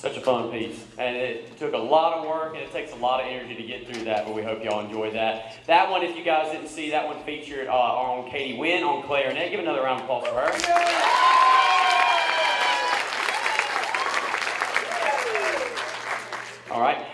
Such a fun piece. And it took a lot of work and it takes a lot of energy to get through that, but we hope y'all enjoyed that. That one, if you guys didn't see, that one featured our own Katie Wynn on clarinet. Give another round of applause for her. All right,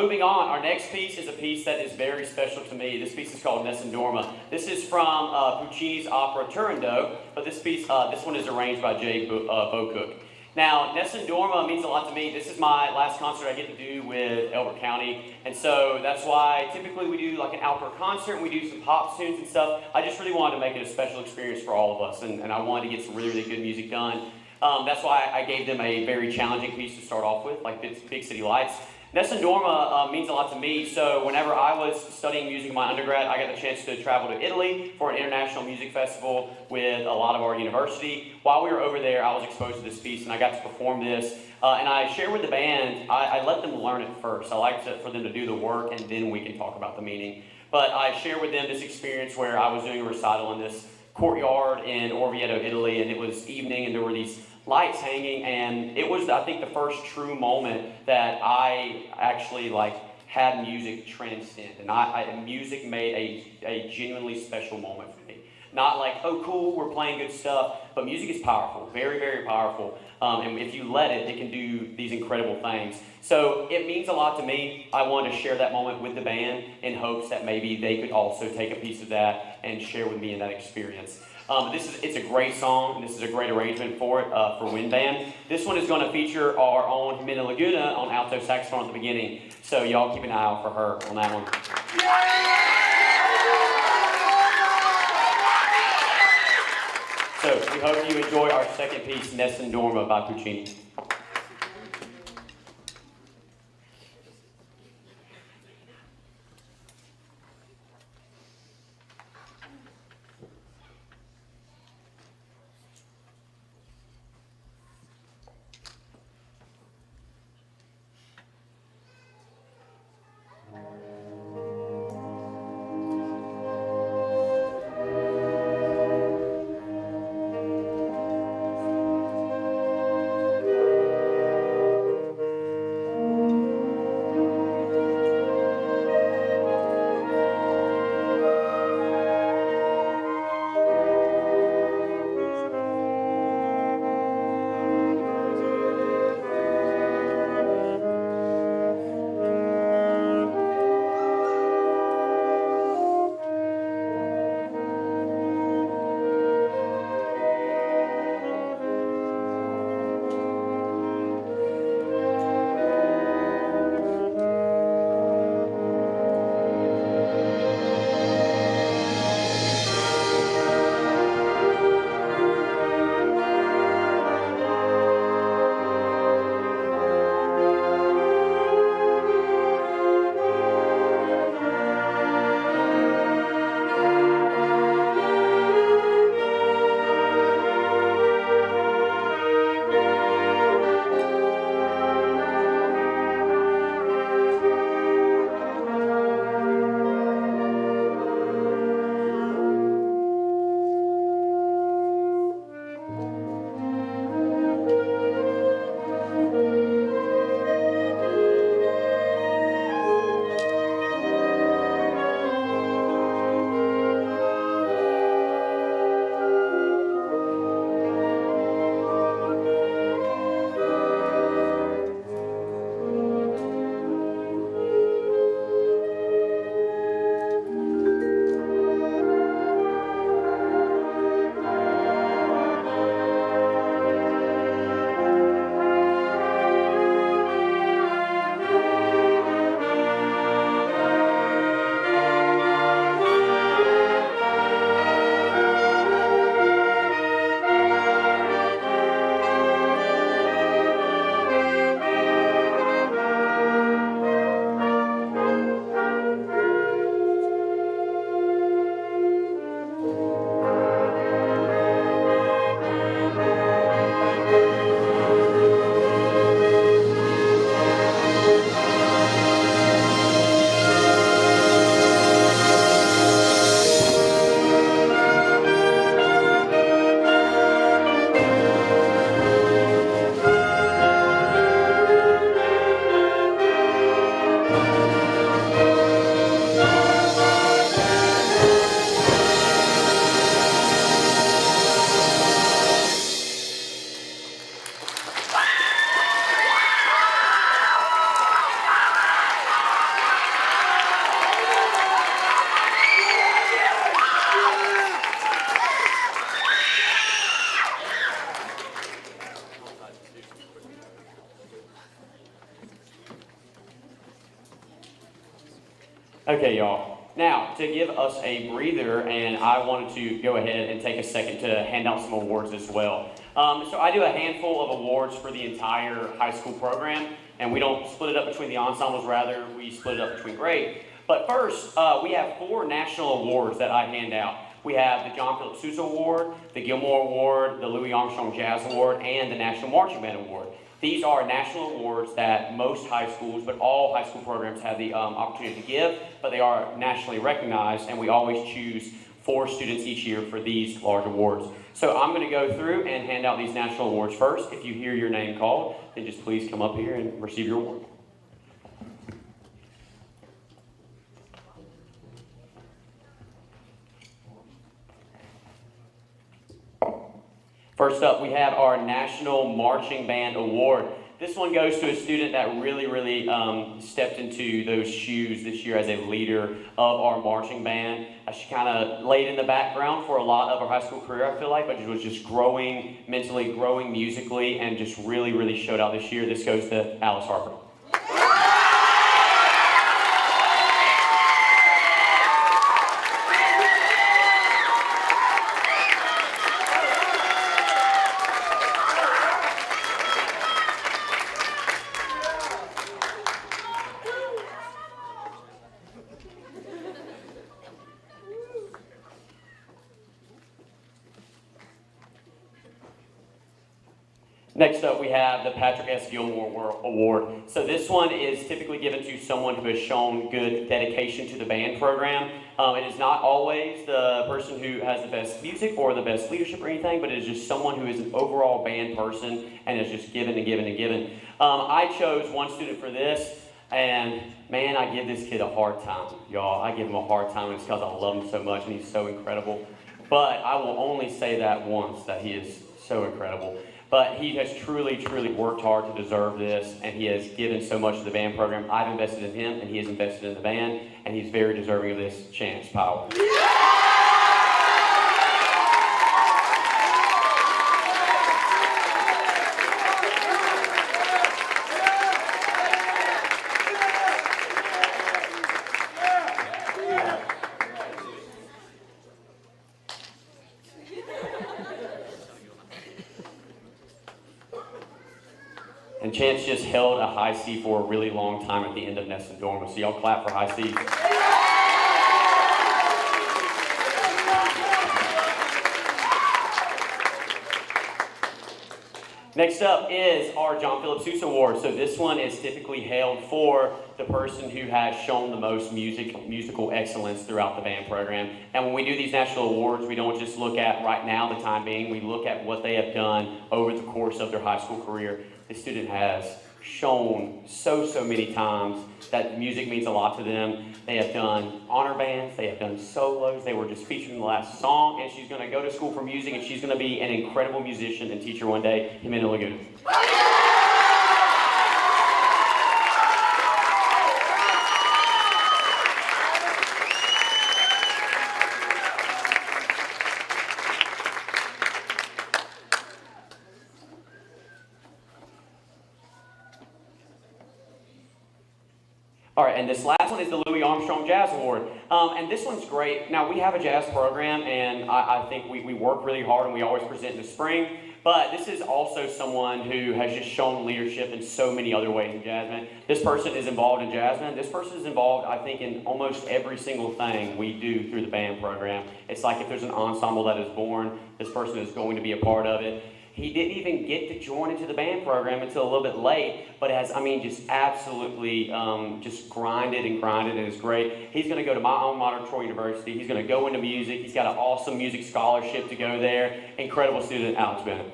moving on, our next piece is a piece that is very special to me. This piece is called Nessun Dorma. This is from Puccini's opera Turandot, but this piece, this one is arranged by Jay Bocook. Now, Nessun Dorma means a lot to me. This is my last concert I get to do with Elbert County, and so that's why typically we do like an outdoor concert and we do some pop tunes and stuff. I just really wanted to make it a special experience for all of us, and I wanted to get some really, really good music done. That's why I gave them a very challenging piece to start off with, like Big City Lights. Nessun Dorma means a lot to me, so whenever I was studying music in my undergrad, I got the chance to travel to Italy for an international music festival with a lot of our university. While we were over there, I was exposed to this piece, and I got to perform this. And I shared with the band, I let them learn it first. I like for them to do the work, and then we can talk about the meaning. But I shared with them this experience where I was doing a recital in this courtyard in Orvieto, Italy, and it was evening, and there were these lights hanging, and it was, I think, the first true moment that I actually had music transcend, and music made a genuinely special moment for me. Not like, oh cool, we're playing good stuff, but music is powerful, very, very powerful, and if you let it, it can do these incredible things. So it means a lot to me. I wanted to share that moment with the band in hopes that maybe they could also take a piece of that and share with me in that experience. It's a great song, and this is a great arrangement for it, for wind band. This one is going to feature our own Jimena Laguna on alto saxophone at the beginning, so y'all keep an eye out for her on that one. So we hope you enjoy our second piece, Nessun Dorma by Puccini. Okay, y'all. Now, to give us a breather, and I wanted to go ahead and take a second to hand out some awards as well. So I do a handful of awards for the entire high school program, and we don't split it up between the ensembles, rather we split it up between grade. But first, we have 4 national awards that I hand out. We have the John Philip Sousa Award, the Gilmore Award, the Louis Armstrong Jazz Award, and the National Marching Band Award. These are national awards that most high schools, but all high school programs have the opportunity to give, but they are nationally recognized, and we always choose 4 students each year for these large awards. So I'm going to go through and hand out these national awards first. If you hear your name called, then just please come up here and receive your award. First up, we have our National Marching Band Award. This one goes to a student that really stepped into those shoes this year as a leader of our marching band. She kind of laid in the background for a lot of her high school career, I feel like, but she was just growing mentally, growing musically, and just really showed out this year. This goes to Alice Harper. Next up, we have the Patrick S. Gilmore Award. So this one is typically given to someone who has shown good dedication to the band program. It is not always the person who has the best music or the best leadership or anything, but it is just someone who is an overall band person and has just given and given and given. I chose one student for this, and man, I give this kid a hard time, y'all. I give him a hard time, and it's because I love him so much, and he's so incredible. But I will only say that once, that he is so incredible. But he has truly worked hard to deserve this, and he has given so much to the band program. I've invested in him, and he has invested in the band, and he's very deserving of this chance power. And Chance just held a high C for a really long time at the end of Nessun Dorma, so y'all clap for high C's. Next up is our John Philip Sousa Award. So this one is typically held for the person who has shown the most musical excellence throughout the band program. And when we do these national awards, we don't just look at right now, the time being, we look at what they have done over the course of their high school career. This student has shown so many times that music means a lot to them. They have done honor bands, they have done solos, they were just featured in the last song, and she's going to go to school for music, and she's going to be an incredible musician and teacher one day. Jimena Laguna. All right, and this last one is the Louis Armstrong Jazz Award. And this one's great. Now, we have a jazz program, and I think we work really hard, and we always present in the spring. But this is also someone who has just shown leadership in so many other ways in Jazzman. This person is involved in Jazzman. This person is involved, I think, in almost every single thing we do through the band program. It's like if there's an ensemble that is born, this person is going to be a part of it. He didn't even get to join into the band program until a little bit late, but has, just absolutely just grinded and is great. He's going to go to my alma mater, Troy University. He's going to go into music. He's got an awesome music scholarship to go there. Incredible student, Alex Bennett.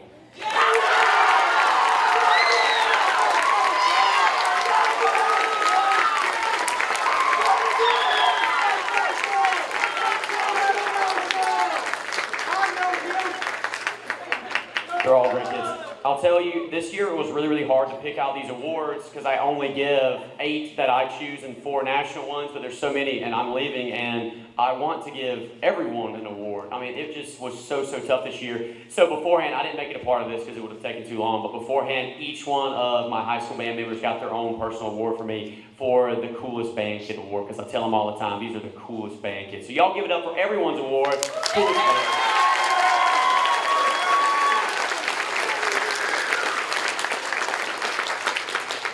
They're all great kids. I'll tell you, this year it was really, really hard to pick out these awards because I only give 8 that I choose and 4 national ones, but there's so many and I'm leaving and I want to give everyone an award. I mean, it just was so tough this year. So beforehand, I didn't make it a part of this because it would have taken too long, but beforehand, each one of my high school band members got their own personal award for me for the coolest band kid award, because I tell them all the time, these are the coolest band kids. So y'all give it up for everyone's award. Coolest band.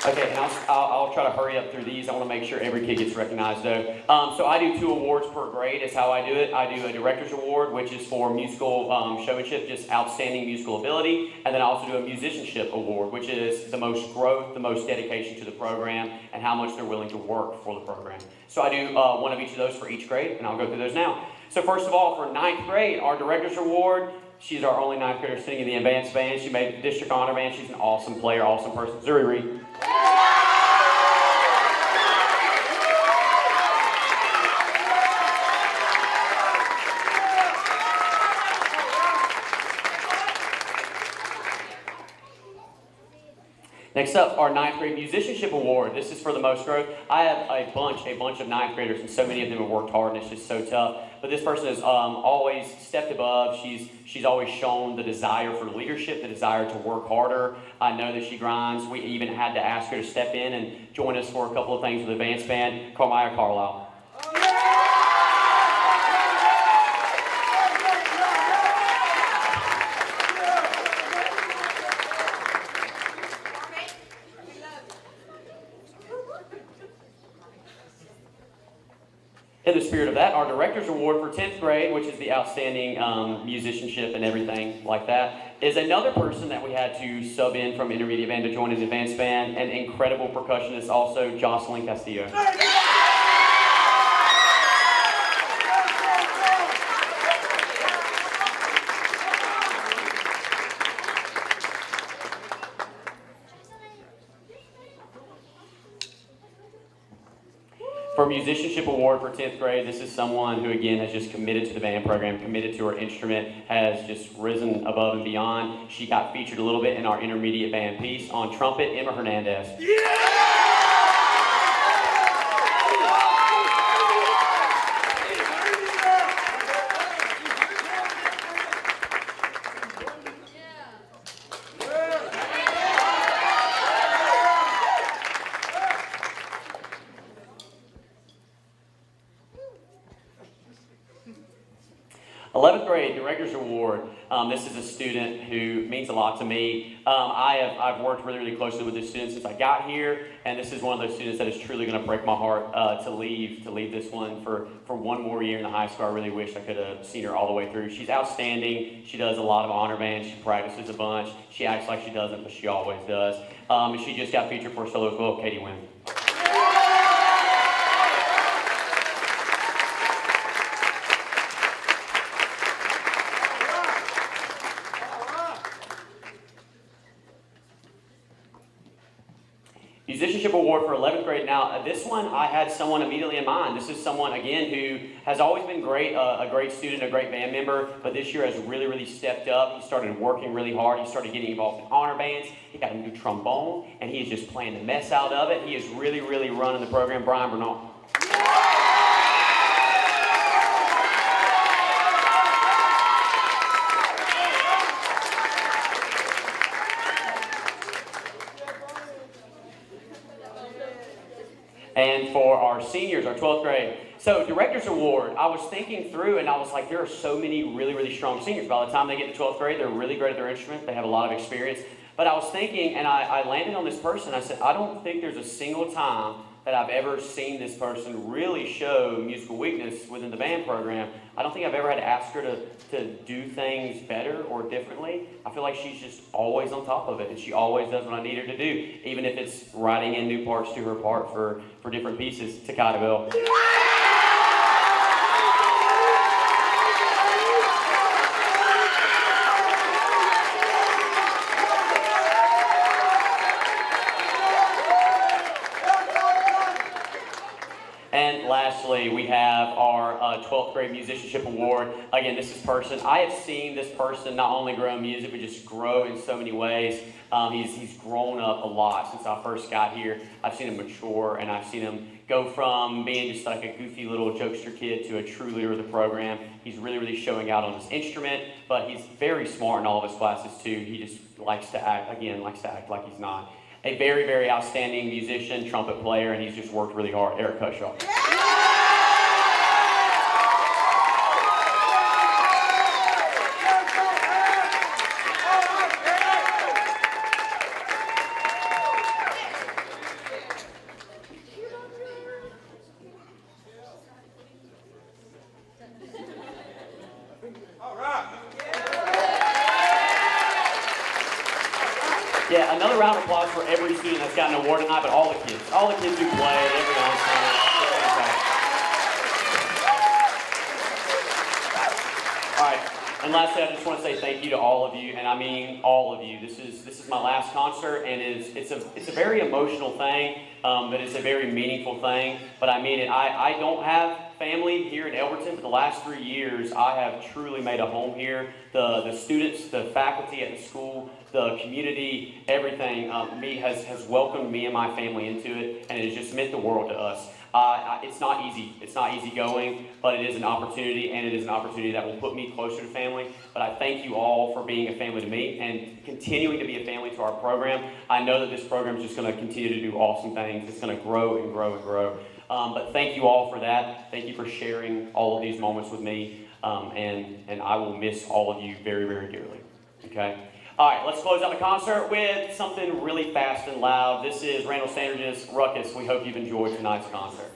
Okay, and I'll try to hurry up through these. I want to make sure every kid gets recognized though. So I do 2 awards per grade is how I do it. I do a Director's Award, which is for musical showmanship, just outstanding musical ability. And then I also do a Musicianship Award, which is the most growth, the most dedication to the program, and how much they're willing to work for the program. So I do one of each of those for each grade, and I'll go through those now. So first of all, for 9th grade, our Director's Award, she's our only 9th grader sitting in the advanced band. She made the district honor band. She's an awesome player, awesome person. Zuri Reed. Next up, our 9th grade Musicianship Award. This is for the most growth. I have a bunch of 9th graders, and so many of them have worked hard, and it's just so tough. But this person has always stepped above. She's always shown the desire for leadership, the desire to work harder. I know that she grinds. We even had to ask her to step in and join us for a couple of things with the advanced band. Carmaya Carlisle. In the spirit of that, our Director's Award for 10th grade, which is the outstanding musicianship and everything like that, is another person that we had to sub in from intermediate band to join an advanced band, an incredible percussionist also, Jocelyn Castillo. For Musicianship Award for 10th grade, this is someone who, again, has just committed to the band program, committed to her instrument, has just risen above and beyond. She got featured a little bit in our intermediate band piece. On trumpet, Emma Hernandez. Director's Award. This is a student who means a lot to me. I've worked really, really closely with this student since I got here, and this is one of those students that is truly going to break my heart to leave this one for one more year in the high school. I really wish I could have seen her all the way through. She's outstanding. She does a lot of honor bands. She practices a bunch. She acts like she doesn't, but she always does. She just got featured for a solo as well, Katie Wynn. Musicianship Award for 11th grade. Now, this one, I had someone immediately in mind. This is someone, again, who has always been great, a great student, a great band member, but this year has really, really stepped up. He started working really hard. He started getting involved in honor bands. He got a new trombone, and he is just playing the mess out of it. He is really, really running the program. Brian Bernal. And for our seniors, our 12th grade. So, Director's Award, I was thinking through and I was like, there are so many really, really strong seniors. By the time they get to 12th grade, they're really great at their instrument. They have a lot of experience. But I was thinking, and I landed on this person. I said, I don't think there's a single time that I've ever seen this person really show musical weakness within the band program. I don't think I've ever had to ask her to do things better or differently. I feel like she's just always on top of it, and she always does what I need her to do, even if it's writing in new parts to her part for different pieces. Takata Bell. And lastly, we have our 12th grade musicianship award. Again, this is person. I have seen this person not only grow in music, but just grow in so many ways. He's grown up a lot since I first got here. I've seen him mature, and I've seen him go from being just like a goofy little jokester kid to a true leader of the program. He's really, really showing out on his instrument, but he's very smart in all of his classes too. He just likes to act like he's not. A very, very outstanding musician, trumpet player, and he's just worked really hard. Eric Cushaw. Yeah, another round of applause for every student that's got an award tonight, but all the kids who played, every ensemble. All right, and lastly, I just want to say thank you to all of you, and I mean all of you. This is my last concert, and it's a very emotional thing, but it's a very meaningful thing. But I mean it. I don't have family here in Elberton. For the last 3 years, I have truly made a home here. The students, the faculty at the school, the community, everything has welcomed me and my family into it, and it has just meant the world to us. It's not easy. It's not easy going, but it is an opportunity, and it is an opportunity that will put me closer to family. But I thank you all for being a family to me and continuing to be a family to our program. I know that this program is just going to continue to do awesome things. It's going to grow and grow and grow. But thank you all for that. Thank you for sharing all of these moments with me, and I will miss all of you very, very dearly. Okay? All right, let's close out the concert with something really fast and loud. This is Randall Standridge's Ruckus. We hope you've enjoyed tonight's concert.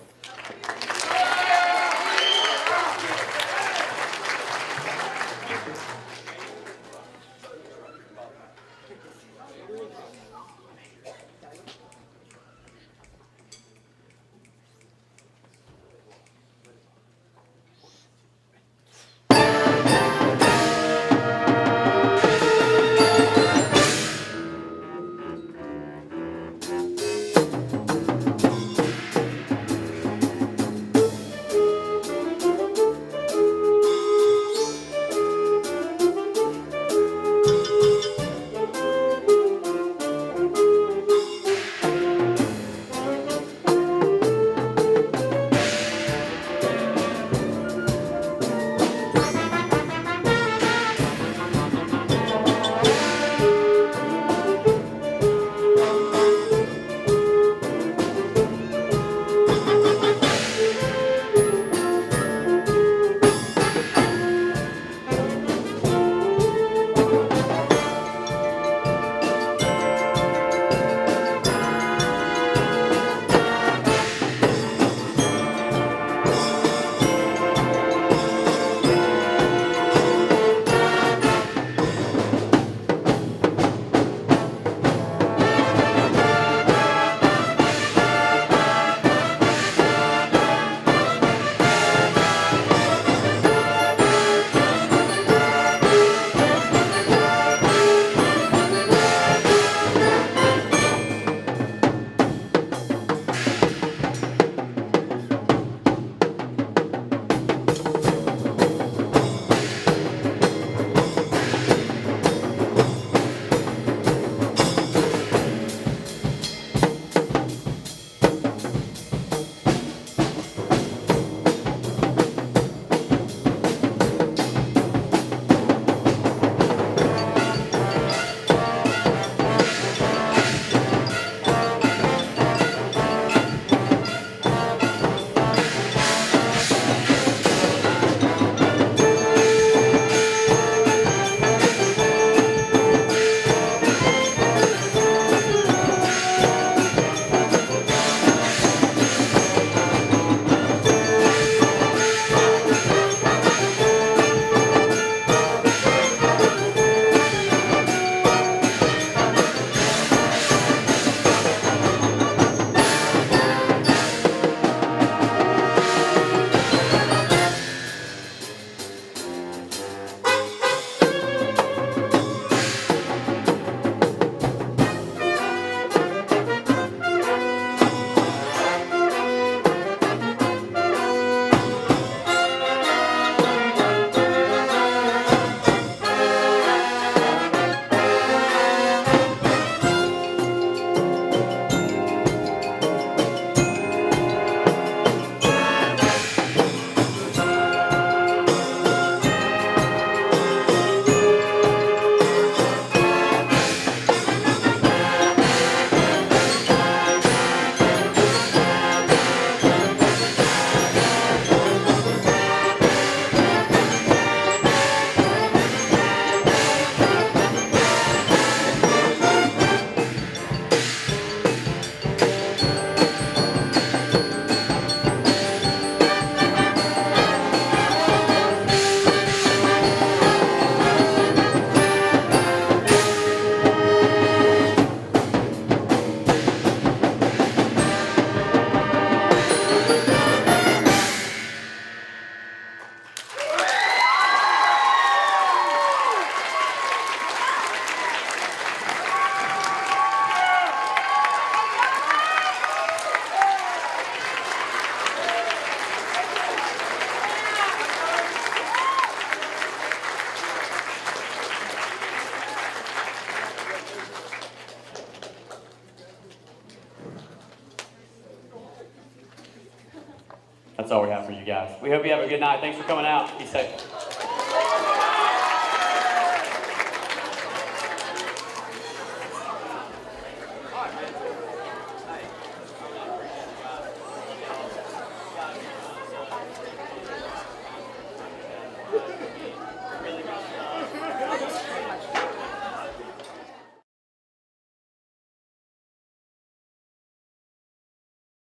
That's all we have for you guys. We hope you have a good night. Thanks for coming out. Be safe.